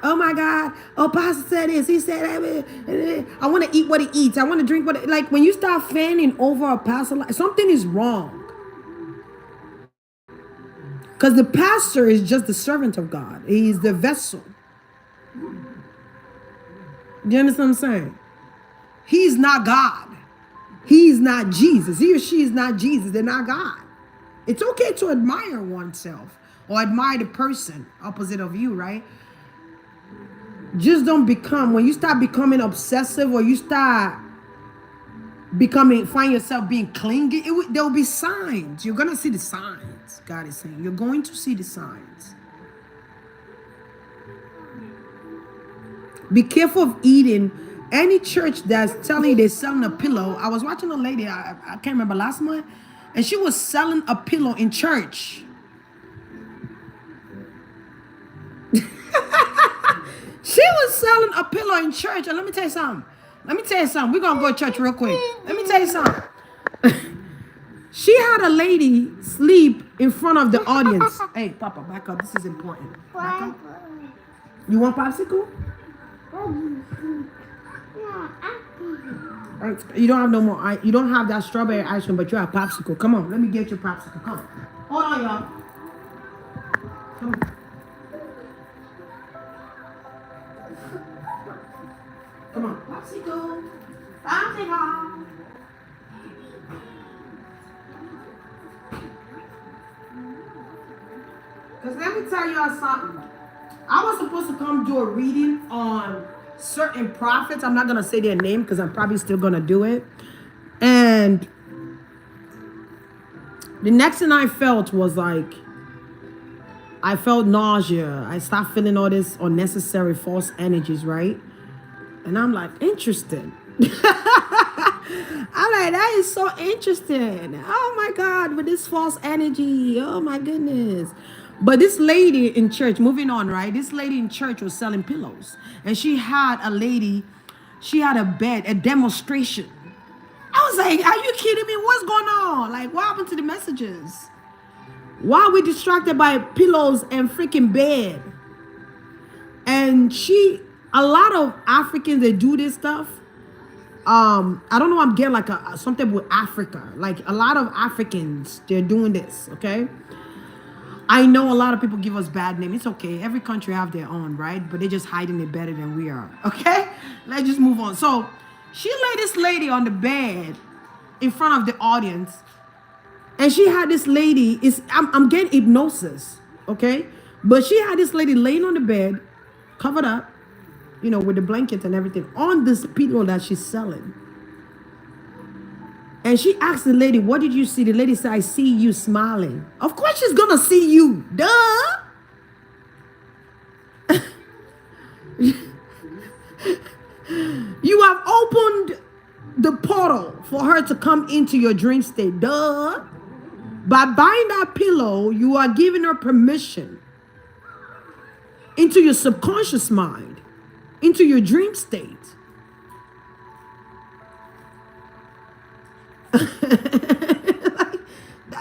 Oh, pastor said this. He said that. I want to eat what he eats. I want to drink what like when you start fanning over a pastor, something is wrong. Because the pastor is just the servant of God. He's the vessel. Do you understand what I'm saying? He's not God. He's not Jesus. He or she is not Jesus. They're not God. It's okay to admire oneself or admire the person opposite of you, right? Just don't become, when you start becoming obsessive or you start find yourself being clingy, there'll be signs. You're going to see the signs, God is saying. You're going to see the signs. Be careful of eating. Any church that's telling you they're selling a pillow. I was watching a lady, I can't remember, last month, and she was selling a pillow in church. She was selling a pillow in church. And let me tell you something. We're going to go to church real quick. Let me tell you something. She had a lady sleep in front of the audience. Hey, Papa, back up. This is important. Back up. You want popsicle? You don't have no more. You don't have that strawberry ice cream, but you have popsicle. Come on, let me get your popsicle. Come on. Hold on, y'all. Come on. Come on, popsicle. Popsicle. Because let me tell y'all something. I was supposed to come do a reading on certain prophets. I'm not going to say their name because I'm probably still going to do it. And the next thing I felt was like, I felt nausea. I started feeling all this unnecessary false energies, right? And I'm like, interesting. I'm like, that is so interesting. Oh my God, with this false energy. Oh my goodness. But this lady in church, moving on, right? This lady in church was selling pillows. And she had a bed, a demonstration. I was like, are you kidding me? What's going on? Like, what happened to the messages? Why are we distracted by pillows and freaking bed? And a lot of Africans, they do this stuff. I don't know, I'm getting like something with Africa. Like a lot of Africans, they're doing this, okay? I know a lot of people give us bad name. It's okay. Every country have their own, right? But they're just hiding it better than we are. Okay? Let's just move on. So she laid this lady on the bed in front of the audience, and she had this lady. I'm getting hypnosis, okay? But she had this lady laying on the bed, covered up, with the blanket and everything, on this pillow that she's selling. And she asked the lady, "What did you see?" The lady said, "I see you smiling." Of course she's gonna see you. Duh. You have opened the portal for her to come into your dream state. Duh. By buying that pillow, you are giving her permission into your subconscious mind, into your dream state.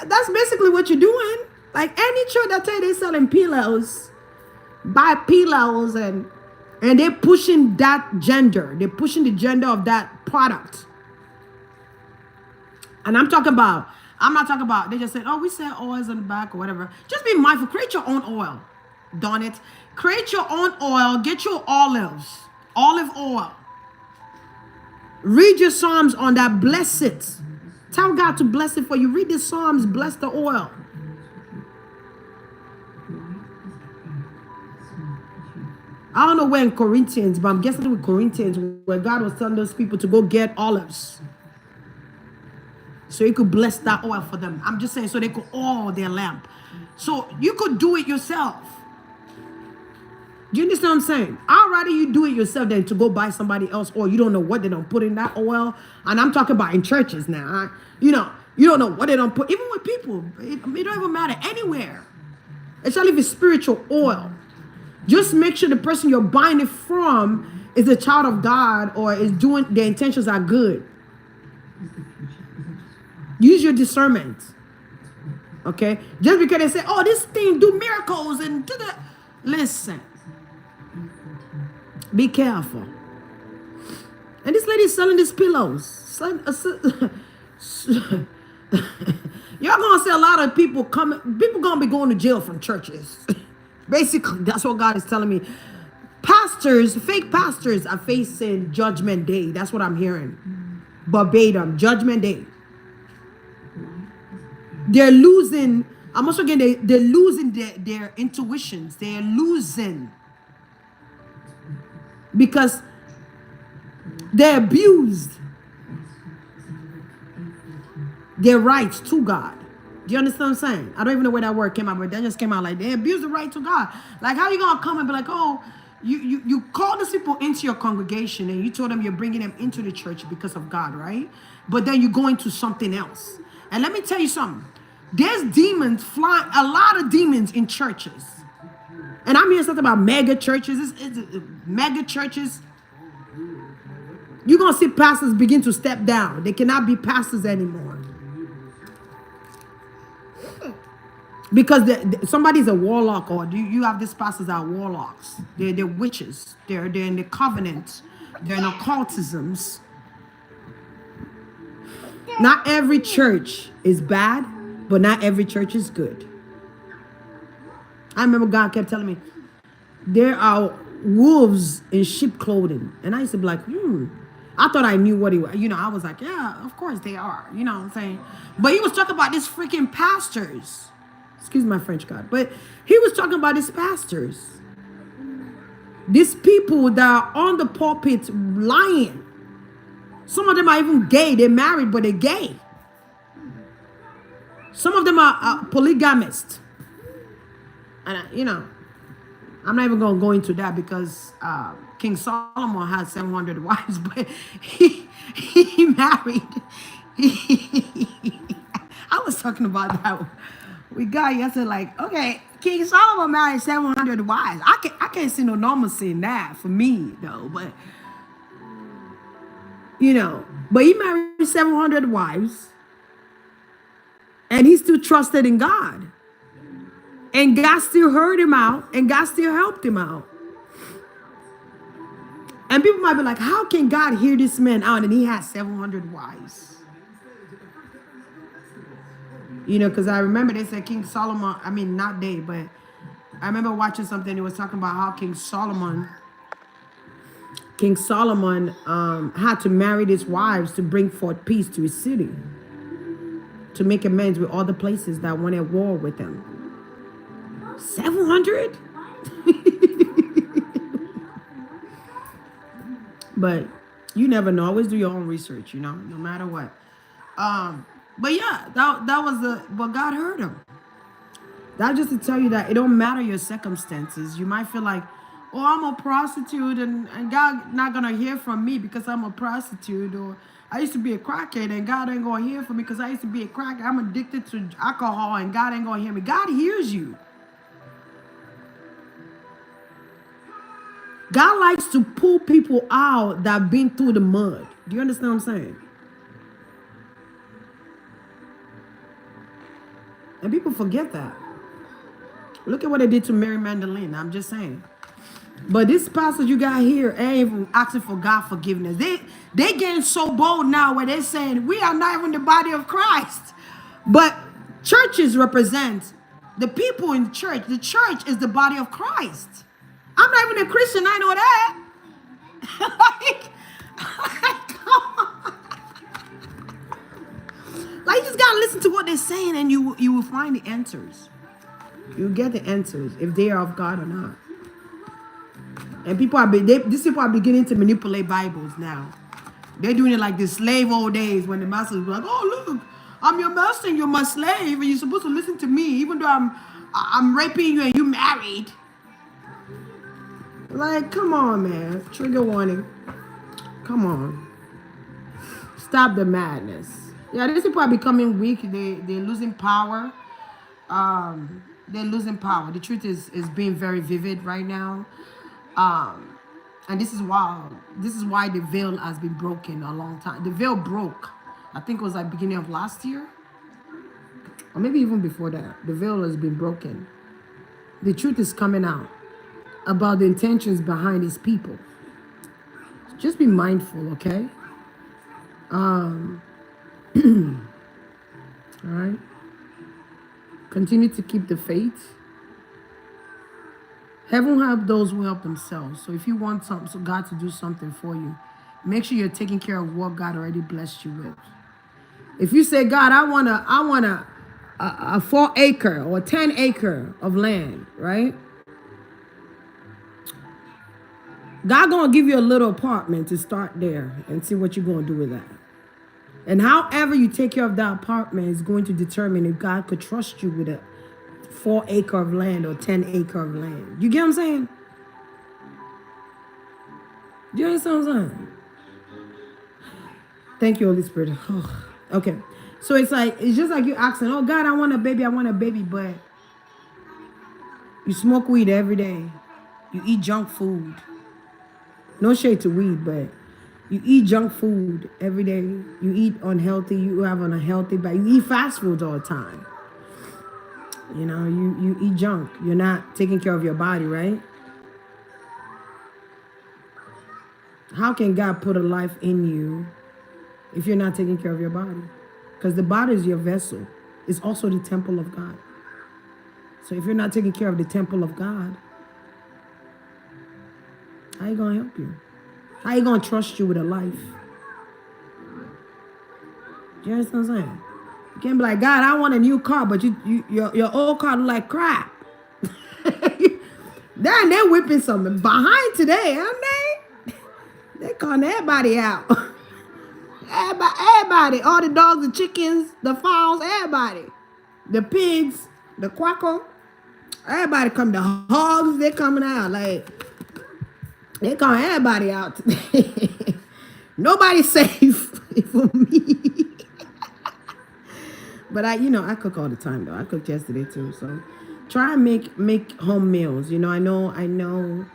That's basically what you're doing. Like any church that tell you they're selling pillows, buy pillows, and they're pushing that gender. They're pushing the gender of that product. And I'm not talking about, they just said, "Oh, we sell oils in the back," or whatever. Just be mindful. Create your own oil. Darn it. Create your own oil. Get your olive oil. Read your Psalms on that. Bless it. Tell God to bless it for you. Read the Psalms. Bless the oil. I don't know where in Corinthians, but I'm guessing with Corinthians, where God was telling those people to go get olives, so he could bless that oil for them. I'm just saying, so they could oil their lamp. So you could do it yourself. Do you understand what I'm saying? I'd rather you do it yourself than to go buy somebody else, or you don't know what they don't put in that oil. And I'm talking about in churches now. You don't know what they don't put. Even with people, it don't even matter anywhere. Especially if it's spiritual oil. Just make sure the person you're buying it from is a child of God, or is doing, their intentions are good. Use your discernment. Okay? Just because they say, "Oh, this thing do miracles," and listen. Be careful. And this lady's selling these pillows. Y'all gonna see a lot of people coming. People gonna be going to jail from churches. Basically, that's what God is telling me. Pastors, fake pastors, are facing Judgment Day. That's what I'm hearing. Verbatim, Judgment Day. They're losing. I'm also getting they're losing their intuitions. They're losing because they abused their rights to God. Do you understand what I'm saying? I don't even know where that word came out, but that just came out like they abused the right to God. Like, how are you gonna come and be like, "Oh, you call these people into your congregation and you told them you're bringing them into the church because of God, right? But then you go into something else." And let me tell you something. There's demons flying, a lot of demons in churches. And I'm hearing something about mega churches. It's mega churches. You're going to see pastors begin to step down. They cannot be pastors anymore. Because somebody's a warlock, or you have these pastors that are warlocks. They're witches. They're in the covenant. They're in occultisms. Not every church is bad, but not every church is good. I remember God kept telling me, there are wolves in sheep clothing. And I used to be like, I thought I knew what he was. I was like, yeah, of course they are. You know what I'm saying? But he was talking about these freaking pastors. Excuse my French, God. But he was talking about these pastors. These people that are on the pulpit lying. Some of them are even gay. They're married, but they're gay. Some of them are polygamists. And, I'm not even going to go into that because King Solomon had 700 wives, but he married. I was talking about that with God yesterday, like, okay, King Solomon married 700 wives. I can't see no normalcy in that for me, though, but, but he married 700 wives, and he still trusted in God. And God still heard him out, and God still helped him out. And people might be like, how can God hear this man out and he has 700 wives? Because I remember they said King Solomon, not they, but I remember watching something. It was talking about how King Solomon King Solomon had to marry his wives to bring forth peace to his city, to make amends with all the places that went at war with him. 700? But you never know. Always do your own research, no matter what. But yeah, that was but God heard him. That just to tell you that it don't matter your circumstances. You might feel like, oh, I'm a prostitute and God not gonna hear from me because I'm a prostitute, or I used to be a crackhead and God ain't gonna hear from me because I used to be a crackhead. I'm addicted to alcohol and God ain't gonna hear me. God hears you. God likes to pull people out that have been through the mud. Do you understand what I'm saying? And people forget that. Look at what they did to Mary Magdalene. I'm just saying. But this passage you got here ain't even asking for God forgiveness. They getting so bold now where they're saying we are not even the body of Christ. But churches represent the people in church. The church is the body of Christ. I'm not even a Christian. I know that. Come on. Like, you just gotta listen to what they're saying, and you will find the answers. You'll get the answers if they are of God or not. And these people are beginning to manipulate Bibles now. They're doing it like the slave old days when the masters were like, "Oh, look, I'm your master and you're my slave, and you're supposed to listen to me, even though I'm raping you and you married." Like, come on, man. Trigger warning. Come on. Stop the madness. Yeah, these people are becoming weak. They're losing power. They're losing power. The truth is being very vivid right now. And this is why the veil has been broken a long time. The veil broke. I think it was like beginning of last year. Or maybe even before that. The veil has been broken. The truth is coming out about the intentions behind these people. Just be mindful, okay? All right. Continue to keep the faith. Heaven will help those who help themselves. So if you want so God to do something for you, make sure you're taking care of what God already blessed you with. If you say, God, I want a 4-acre or 10-acre of land, right? God gonna give you a little apartment to start there and see what you're gonna do with that. And however you take care of that apartment is going to determine if God could trust you with a 4-acre of land or 10-acre of land. You get what I'm saying? Do you understand what I'm saying? Thank you, Holy Spirit. Oh, okay. So it's just like you asking, oh God, I want a baby, but you smoke weed every day. You eat junk food. No shade to weed, but you eat junk food every day. You eat unhealthy. You have an unhealthy body. You eat fast foods all the time. You eat junk. You're not taking care of your body, right? How can God put a life in you if you're not taking care of your body? Because the body is your vessel. It's also the temple of God. So if you're not taking care of the temple of God, how you going to help you? How you going to trust you with a life? Do you understand what I'm saying? You can't be like, God, I want a new car, but your old car look like crap. Then they're whipping something behind today, aren't they? They're calling everybody out. Everybody. All the dogs, the chickens, the fowls, everybody. The pigs, the quackle. Everybody come. The hogs, they're coming out. Like, they calling everybody out today. Nobody's safe for me. But I cook all the time though. I cooked yesterday too. So try and make home meals. I know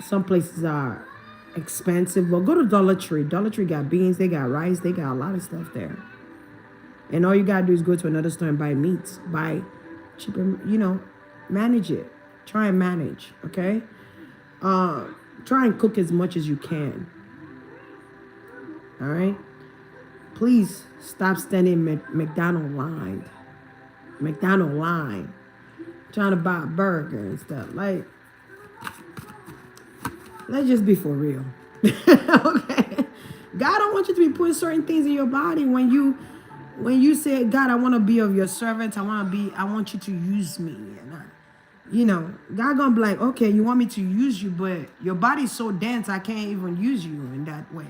some places are expensive. Well, go to Dollar Tree. Dollar Tree got beans, they got rice, they got a lot of stuff there. And all you gotta do is go to another store and buy meats. Buy cheaper, manage it. Try and manage, okay? Try and cook as much as you can. All right? Please stop standing McDonald's line. Trying to buy a burger and stuff. Like, let's just be for real. Okay. God don't want you to be putting certain things in your body when you say, God, I want to be of your servant. I want you to use me. God gonna be like, okay, you want me to use you, but your body's so dense, I can't even use you in that way.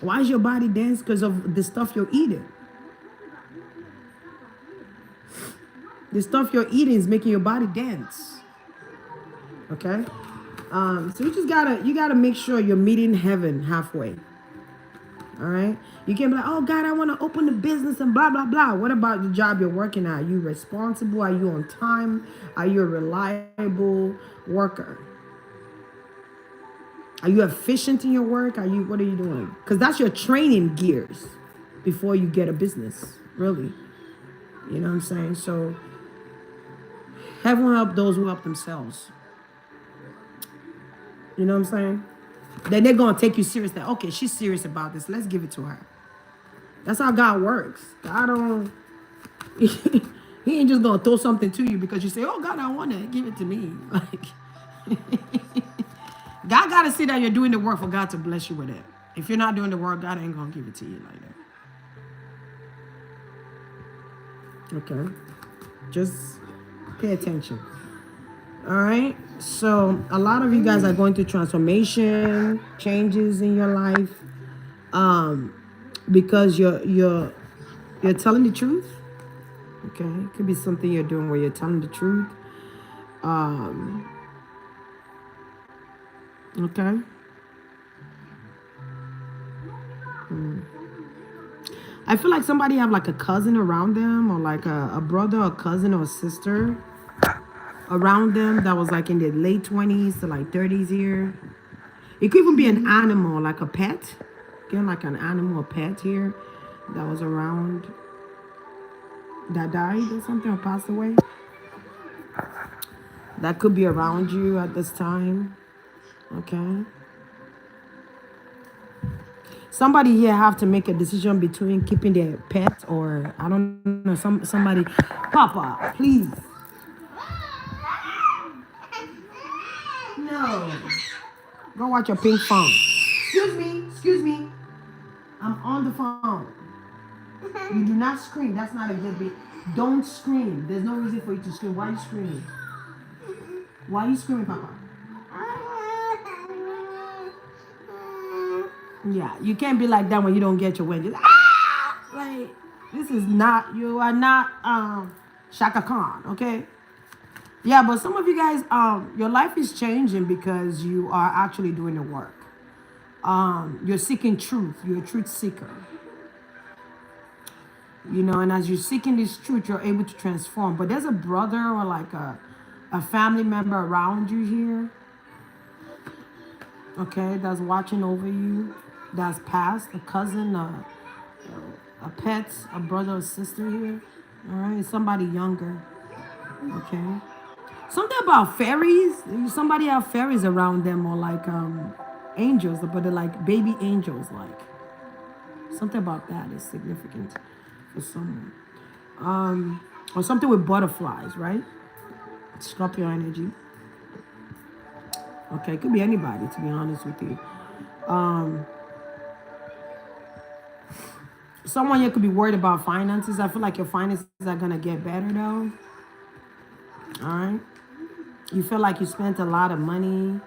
Why is your body dense? Because of the stuff you're eating. The stuff you're eating is making your body dense. Okay? So you gotta make sure you're meeting heaven halfway. All right? You can't be like, oh God, I want to open a business and blah blah blah. What about the job you're working at? Are you responsible? Are you on time? Are you a reliable worker? Are you efficient in your work? What are you doing? Because that's your training gears before you get a business, really. You know what I'm saying? So heaven will help those who help themselves. You know what I'm saying? Then they're going to take you seriously. Okay, she's serious about this. Let's give it to her. That's how God works. God don't... He ain't just going to throw something to you because you say, oh, God, I want it. Give it to me. Like... God got to see that you're doing the work for God to bless you with it. If you're not doing the work, God ain't going to give it to you like that. Okay? Just pay attention. All right? So, a lot of you guys are going through transformation, changes in your life, because you're telling the truth. Okay? It could be something you're doing where you're telling the truth. Okay? I feel like somebody have like a cousin around them, or like a brother or cousin or sister around them that was like in their late 20s to like 30s here. It could even be an animal, like a pet. Again, like an animal, a pet here that was around, that died or something or passed away. That could be around you at this time. Okay? Somebody here have to make a decision between keeping their pet or, I don't know, somebody. Papa, please. No. Go watch your pink phone. Excuse me. I'm on the phone. You do not scream. That's not a good beat. Don't scream. There's no reason for you to scream. Why are you screaming? Why are you screaming, Papa? Yeah, you can't be like that when you don't get your way. Just, like, this is not, you are not Shaka Khan, okay? Yeah, but some of you guys, your life is changing because you are actually doing the work. You're seeking truth. You're a truth seeker. You know, and as you're seeking this truth, you're able to transform. But there's a brother or like a family member around you here, okay, that's watching over you, that's passed, a cousin, a pet, a brother or sister here, all right, somebody younger, okay. Something about fairies. Somebody have fairies around them, or like angels, but they're like baby angels, like. Something about that is significant for someone. Or something with butterflies, right? Scorpio energy. Okay, it could be anybody, to be honest with you. Someone here could be worried about finances. I feel like your finances are going to get better, though. All right? You feel like you spent a lot of money.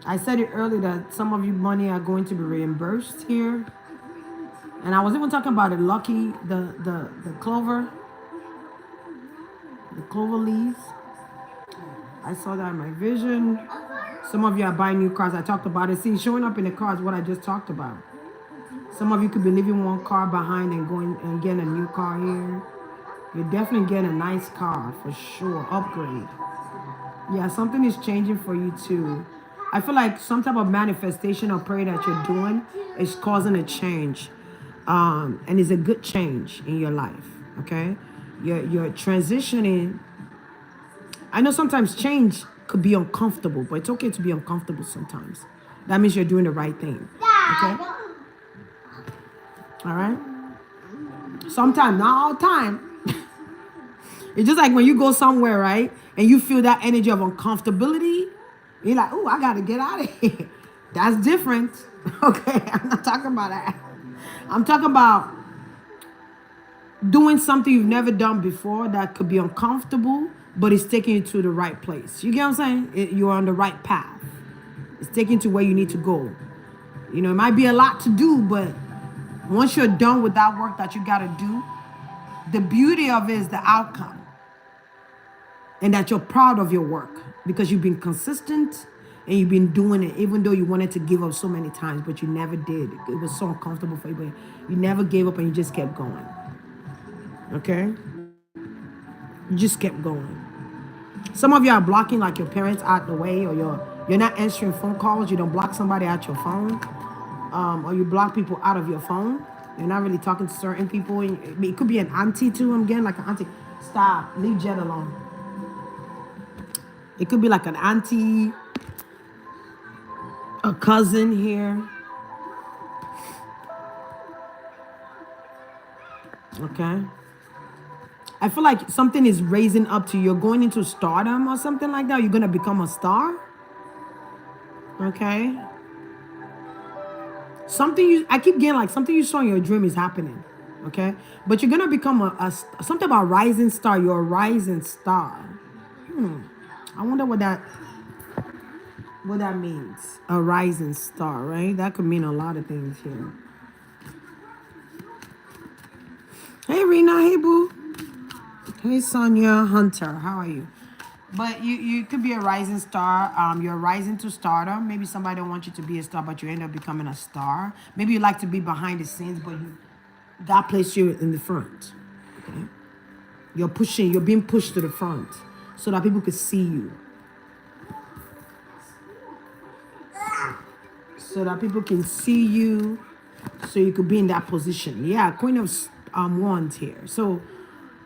I said it earlier that some of you money are going to be reimbursed here. And I was even talking about the clover. The clover leaves. I saw that in my vision. Some of you are buying new cars. I talked about it. See, showing up in the car is what I just talked about. Some of you could be leaving one car behind and going and getting a new car here. You're definitely getting a nice car for sure. Upgrade. Yeah, something is changing for you too. I feel like some type of manifestation or prayer that you're doing is causing a change. And it's a good change in your life. Okay? You're transitioning. I know sometimes change could be uncomfortable, but it's okay to be uncomfortable sometimes. That means you're doing the right thing. Okay? All right? Sometimes, not all the time. It's just like when you go somewhere, right? And you feel that energy of uncomfortability. You're like, oh, I got to get out of here. That's different. Okay, I'm not talking about that. I'm talking about doing something you've never done before that could be uncomfortable, but it's taking you to the right place. You get what I'm saying? You're on the right path. It's taking you to where you need to go. You know, it might be a lot to do, but once you're done with that work that you got to do, the beauty of it is the outcome. And that you're proud of your work because you've been consistent and you've been doing it, even though you wanted to give up so many times, but you never did. It was so uncomfortable for you, but you never gave up and you just kept going. Okay? You just kept going. Some of you are blocking like your parents out the way, or you're not answering phone calls. You don't block somebody out your phone, or you block people out of your phone. You're not really talking to certain people. It could be an auntie too. I'm getting like an auntie. Stop. Leave Jet alone. It could be like an auntie, a cousin here. Okay. I feel like something is raising up to you. You're going into stardom or something like that. You're going to become a star. Okay. I keep getting like something you saw in your dream is happening. Okay. But you're going to become something about rising star. You're a rising star. I wonder what that means. A rising star, right? That could mean a lot of things here. Hey, Rena. Hey, boo. Hey, Sonia Hunter. How are you? But you could be a rising star. You're rising to stardom. Maybe somebody don't want you to be a star, but you end up becoming a star. Maybe you like to be behind the scenes, but God placed you in the front. Okay? You're being pushed to the front so that people could see you. So that people can see you, so you could be in that position. Yeah, Queen of Wands here. So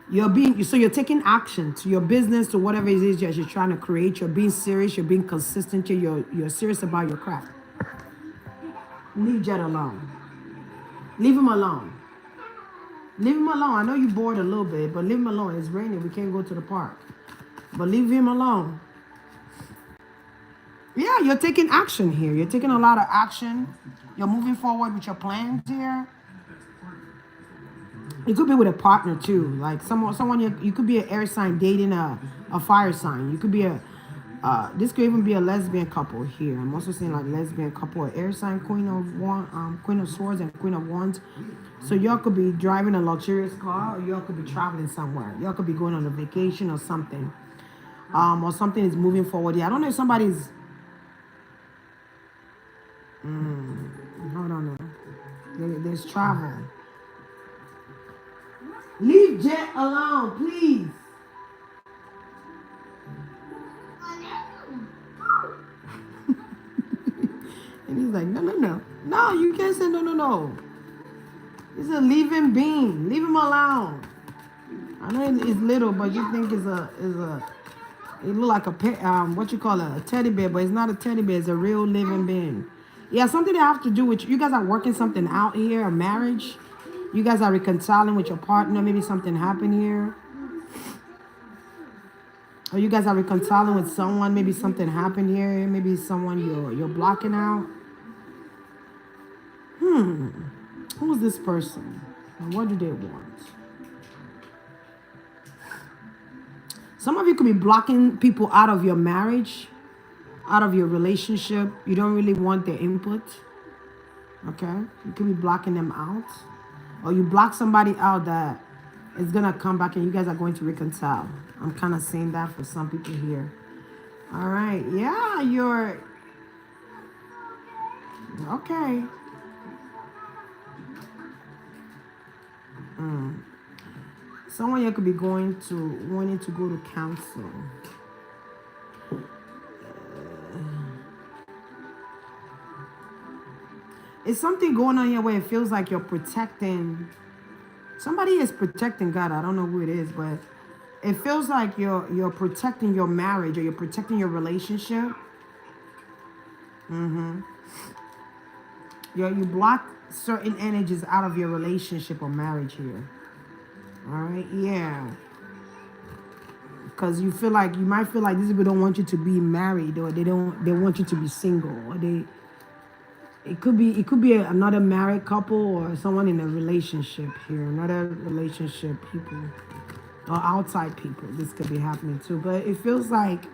you're taking action to your business, to whatever it is that you're trying to create. You're being serious. You're being consistent. You're serious about your craft. Leave Jet alone. Leave him alone. Leave him alone. I know you're bored a little bit, but leave him alone. It's raining. We can't go to the park. But leave him alone. Yeah, you're taking action here. You're taking a lot of action. You're moving forward with your plans here. You could be with a partner too, like someone you could be an air sign dating a fire sign. You could be this could even be a lesbian couple here. I'm also seeing like lesbian couple, air sign, Queen of Swords and Queen of Wands. So y'all could be driving a luxurious car, or y'all could be traveling somewhere. Y'all could be going on a vacation or something, or something is moving forward. Yeah, I don't know if somebody's. Hold on now. There's travel. Leave Jet alone, please. And he's like, no. No, you can't say no. He's a living being. Leave him alone. I know it's little, but you think it look like a pet, what you call a teddy bear, but it's not a teddy bear. It's a real living being. Yeah, something that have to do with you guys are working something out here, a marriage. You guys are reconciling with your partner. Maybe something happened here. Or you guys are reconciling with someone. Maybe something happened here. Maybe someone you're blocking out. Who's this person? And what do they want? Some of you could be blocking people out of your marriage, out of your relationship. You don't really want their input. Okay? You could be blocking them out. Or you block somebody out that is going to come back and you guys are going to reconcile. I'm kind of saying that for some people here. All right. Yeah, you're... Okay. Someone here could be wanting to go to council. It's something going on here where it feels like you're protecting. Somebody is protecting God. I don't know who it is, but it feels like you're protecting your marriage or you're protecting your relationship. You block certain energies out of your relationship or marriage here. All right, yeah. because you might feel like these people don't want you to be married, or they want you to be single, or it could be another married couple or someone in a relationship here, another relationship people or outside people. This could be happening too, but it feels like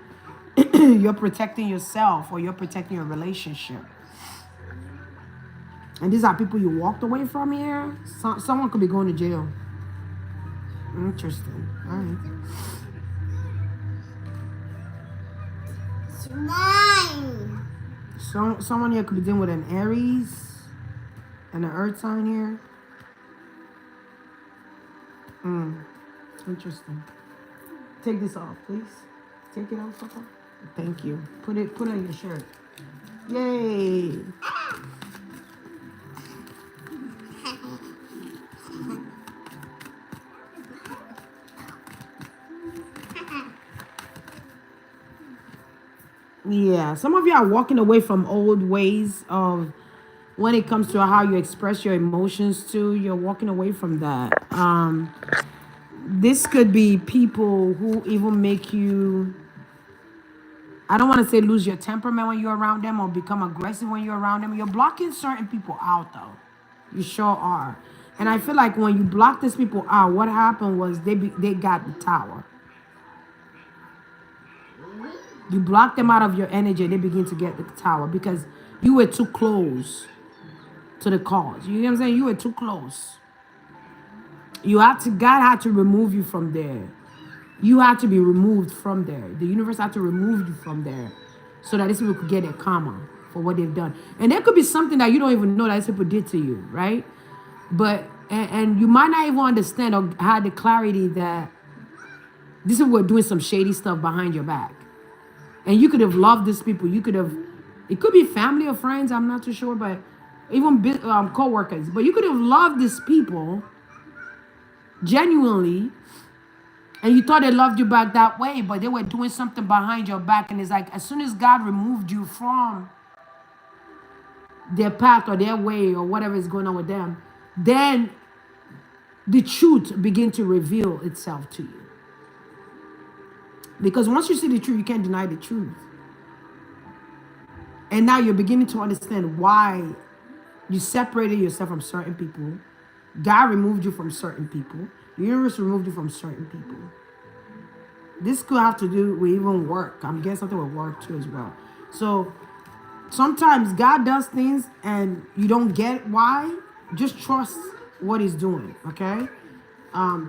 you're protecting yourself or you're protecting your relationship. And these are people you walked away from here. Someone could be going to jail. Interesting. All right. Someone here could be dealing with an Aries and an Earth sign here. Interesting. Take this off, please. Take it off, Papa. Thank you. Put it on your shirt. Yay. Yeah, some of you are walking away from old ways of when it comes to how you express your emotions too. You're walking away from that. This could be people who even make you, I don't want to say lose your temperament when you're around them or become aggressive when you're around them. You're blocking certain people out though. You sure are. And I feel like when you block these people out, what happened was they got the tower. You block them out of your energy, they begin to get the tower because you were too close to the cause. You know what I'm saying? You were too close. God had to remove you from there. You had to be removed from there. The universe had to remove you from there so that these people could get their karma for what they've done. And there could be something that you don't even know that these people did to you, right? But, and you might not even understand or have the clarity that these people were doing some shady stuff behind your back. And you could have loved these people. You could have, it could be family or friends, I'm not too sure, but even co-workers. But you could have loved these people genuinely, and you thought they loved you back that way, but they were doing something behind your back. And it's like, as soon as God removed you from their path or their way or whatever is going on with them, then the truth begin to reveal itself to you. Because once you see the truth, you can't deny the truth. And now you're beginning to understand why you separated yourself from certain people. God removed you from certain people. The universe removed you from certain people. This could have to do with even work. I'm guessing something with work too as well. So sometimes God does things and you don't get why. Just trust what he's doing, okay?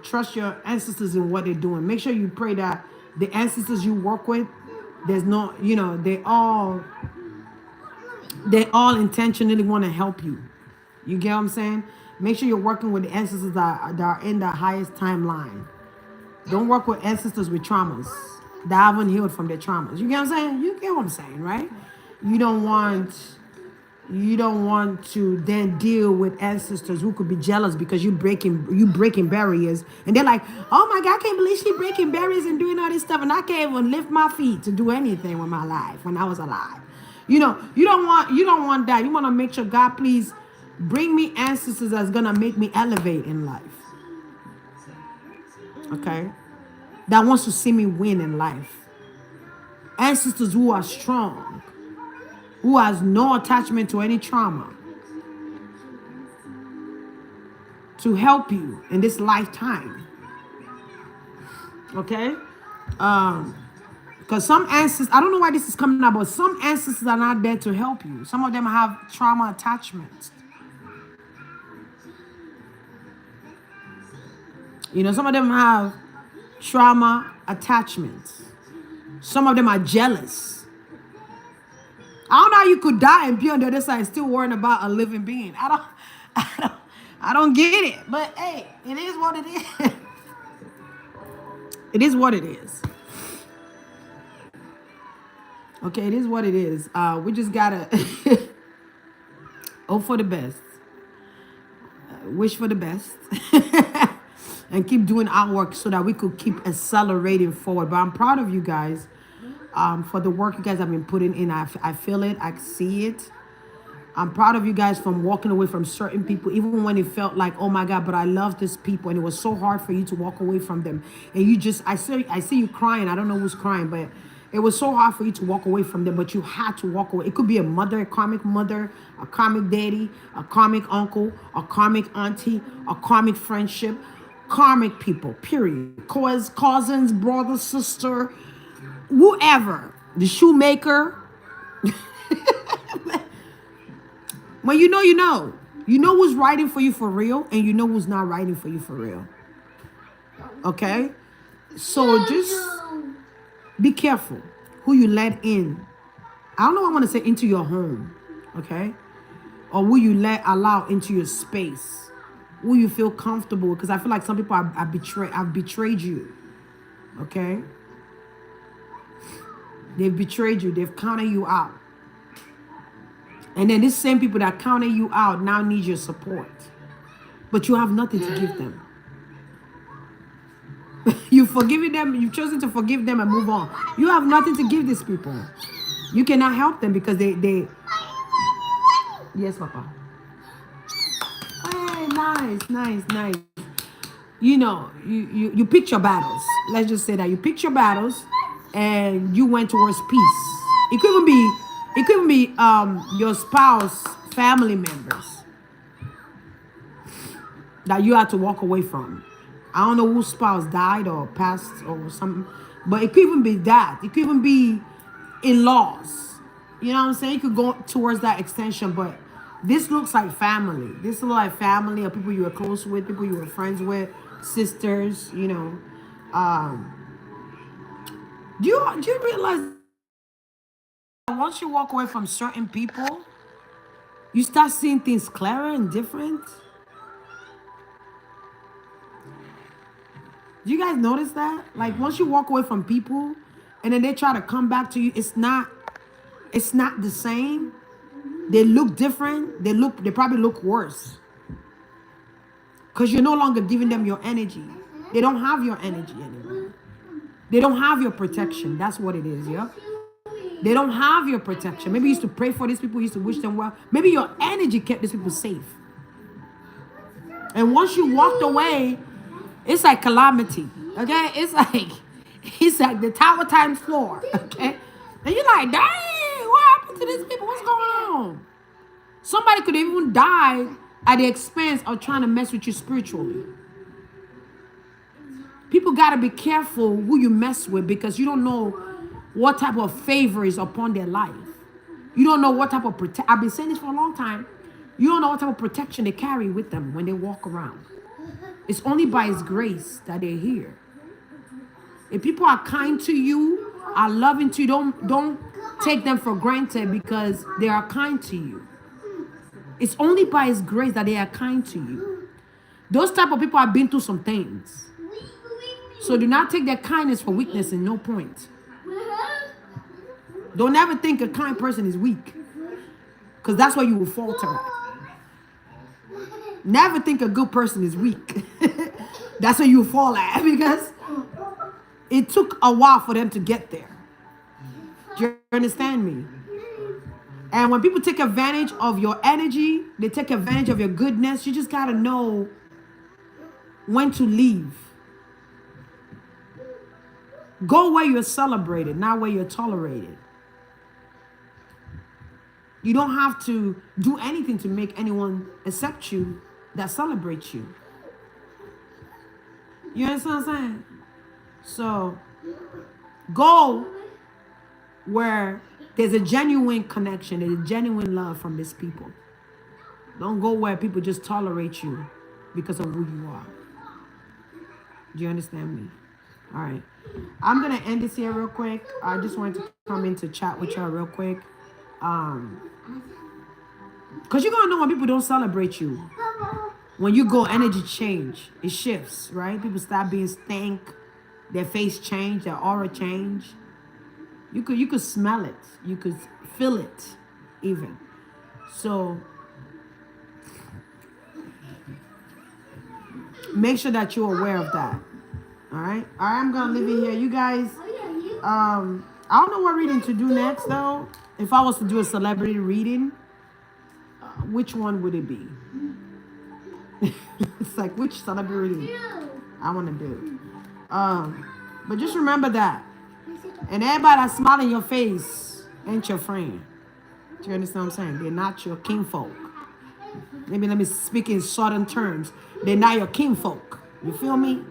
Trust your ancestors in what they're doing. Make sure you pray that the ancestors you work with, there's no, you know, they all intentionally want to help you. You get what I'm saying? Make sure you're working with the ancestors that are in the highest timeline. Don't work with ancestors with traumas that haven't healed from their traumas. You get what I'm saying? You get what I'm saying, right? You don't want to then deal with ancestors who could be jealous because you breaking barriers, and they're like, oh my God, I can't believe she breaking barriers and doing all this stuff, and I can't even lift my feet to do anything with my life when I was alive. You know, you don't want that. You want to make sure, God, please bring me ancestors that's gonna make me elevate in life. Okay? That wants to see me win in life. Ancestors who are strong, who has no attachment to any trauma, to help you in this lifetime. Okay? Because some ancestors, I don't know why this is coming up, but some ancestors are not there to help you. Some of them have trauma attachments. You know, some of them have trauma attachments. Some of them are jealous. I don't know how you could die and be on the other side still worrying about a living being. I don't get it. But hey, it is what it is. It is what it is. Okay, it is what it is. We just gotta hope for the best. Wish for the best. And keep doing our work so that we could keep accelerating forward. But I'm proud of you guys for the work you guys have been putting in. I feel it. I see it. I'm proud of you guys from walking away from certain people, even when it felt like, oh my God, but I love these people. And it was so hard for you to walk away from them. And you just, I see you crying. I don't know who's crying, but it was so hard for you to walk away from them, but you had to walk away. It could be a mother, a karmic mother, a karmic daddy, a karmic uncle, a karmic auntie, a karmic friendship, karmic people, period. Cousins, brother, sister, whoever, the shoemaker. When you know, you know. You know who's writing for you for real, and you know who's not writing for you for real. Okay? So just be careful who you let in. I don't know what I want to say into your home. Okay? Or who you allow into your space. Who you feel comfortable. Because I feel like some people have betrayed you. Okay? They've betrayed you. They've counted you out. And then these same people that counted you out now need your support. But you have nothing to give them. You've forgiven them. You've chosen to forgive them and move on. You have nothing to give these people. You cannot help them because they... Yes, Papa. Hey, nice. You know, you picked your battles. Let's just say that. You picked your battles and you went towards peace. It could even be your spouse, family members that you had to walk away from. I don't know whose spouse died or passed or something, but it could even be that. It could even be in-laws. You know what I'm saying? You could go towards that extension, but this looks like family. This looks like family or people you were close with, people you were friends with, sisters, you know. Do you realize once you walk away from certain people, you start seeing things clearer and different? Do you guys notice that? Like once you walk away from people and then they try to come back to you, it's not the same. They look different. They probably look worse. Because you're no longer giving them your energy. They don't have your energy anymore. They don't have your protection. That's what it is, yeah? They don't have your protection. Maybe you used to pray for these people, you used to wish them well. Maybe your energy kept these people safe. And once you walked away, it's like calamity, okay? It's like the tower times 4, okay? And you're like, dang, what happened to these people? What's going on? Somebody could even die at the expense of trying to mess with you spiritually. People got to be careful who you mess with because you don't know what type of favor is upon their life. You don't know what type of protection. I've been saying this for a long time. You don't know what type of protection they carry with them when they walk around. It's only by His grace that they're here. If people are kind to you, are loving to you, don't take them for granted because they are kind to you. It's only by His grace that they are kind to you. Those type of people have been through some things. So do not take their kindness for weakness in no point. Don't ever think a kind person is weak. Because that's where you will falter at. Never think a good person is weak. That's where you fall at. Because it took a while for them to get there. Do you understand me? And when people take advantage of your energy, they take advantage of your goodness, you just got to know when to leave. Go where you're celebrated, not where you're tolerated. You don't have to do anything to make anyone accept you that celebrates you. You understand what I'm saying? So, go where there's a genuine connection, there's a genuine love from these people. Don't go where people just tolerate you because of who you are. Do you understand me? All right. I'm going to end this here real quick. I just wanted to come in to chat with y'all real quick. Because you're going to know when people don't celebrate you. When you go, energy change. It shifts, right? People stop being stank. Their face change. Their aura change. You could smell it. You could feel it even. So make sure that you're aware of that. All right. I'm going to leave it here. You guys, I don't know what reading to do next, though. If I was to do a celebrity reading, which one would it be? It's like, which celebrity I want to do. But just remember that. And everybody that smile in your face ain't your friend. Do you understand what I'm saying? They're not your kinfolk. Maybe let me speak in southern terms. They're not your kinfolk. You feel me?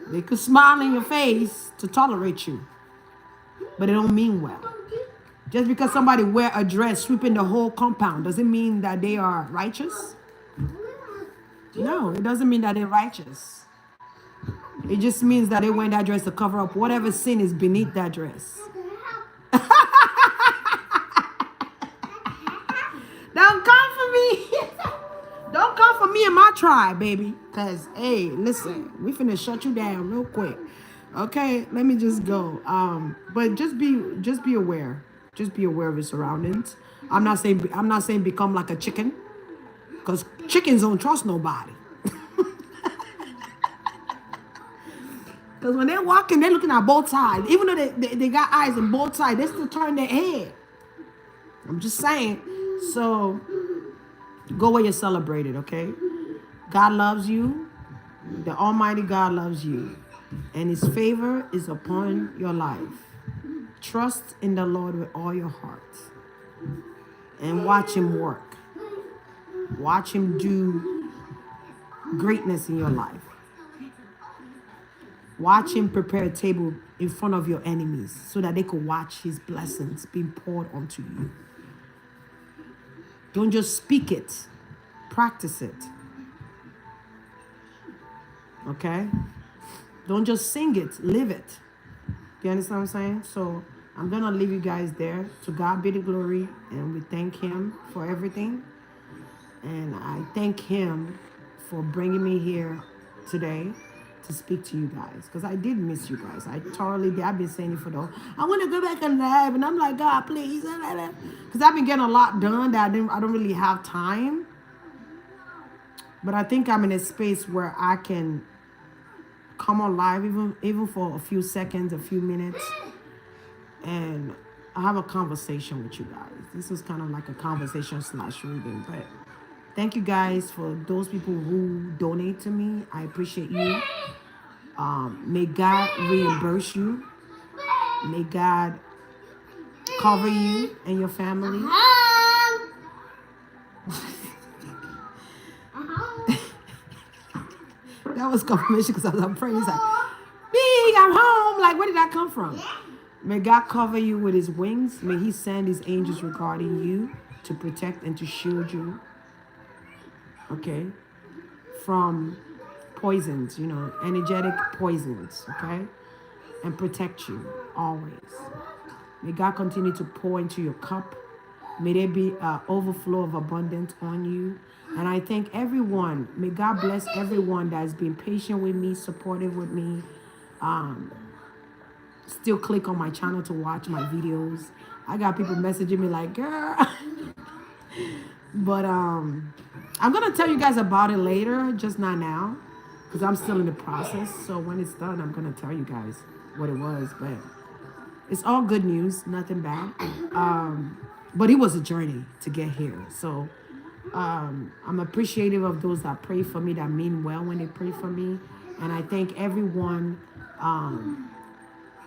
They could smile in your face to tolerate you, but it don't mean well. Just because somebody wear a dress sweeping the whole compound doesn't mean that they are righteous. No, it doesn't mean that they're righteous. It just means that they wear that dress to cover up whatever sin is beneath that dress. Don't come for me. Don't come for me and my tribe, baby. Because, hey, listen, we finna shut you down real quick. Okay, let me just go. But just be aware. Just be aware of your surroundings. I'm not saying become like a chicken. Because chickens don't trust nobody. Because when they're walking, they're looking at both sides. Even though they got eyes on both sides, they still turn their head. I'm just saying. So, go where you're celebrated, okay? God loves you. The Almighty God loves you. And His favor is upon your life. Trust in the Lord with all your heart. And watch Him work. Watch Him do greatness in your life. Watch Him prepare a table in front of your enemies so that they could watch His blessings being poured onto you. Don't just speak it. Practice it. Okay? Don't just sing it. Live it. Do you understand what I'm saying? So I'm going to leave you guys there. To God be the glory. And we thank Him for everything. And I thank Him for bringing me here today to speak to you guys, because I did miss you guys. I thoroughly did. I've been saying it for I want to go back and live, and I'm like, God, please, because I've been getting a lot done that I don't really have time. But I think I'm in a space where I can come on live, even for a few seconds, a few minutes, and I have a conversation with you guys. This is kind of like a conversation / reading, but thank you guys for those people who donate to me. I appreciate you. May God reimburse you. May God cover you and your family. That was confirmation because I'm praying. He's like, Big, I'm home. Like, where did that come from? May God cover you with His wings. May He send His angels regarding you to protect and to shield you. Okay? From poisons, energetic poisons, okay? And protect you always. May God continue to pour into your cup. May there be an overflow of abundance on you. And I thank everyone. May God bless everyone that has been patient with me, supportive with me. Still click on my channel to watch my videos. I got people messaging me like, girl. But I'm going to tell you guys about it later, just not now, because I'm still in the process. So when it's done, I'm going to tell you guys what it was. But it's all good news, nothing bad. But it was a journey to get here. So I'm appreciative of those that pray for me, that mean well when they pray for me. And I thank everyone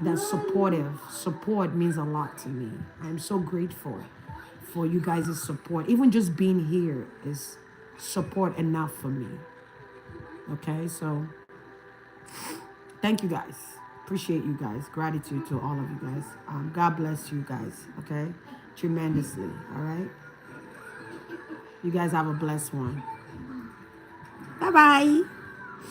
that's supportive. Support means a lot to me. I'm so grateful for you guys' support. Even just being here is support enough for me. Okay, so thank you guys. Appreciate you guys. Gratitude to all of you guys. God bless you guys, okay? Tremendously, all right? You guys have a blessed one. Bye-bye.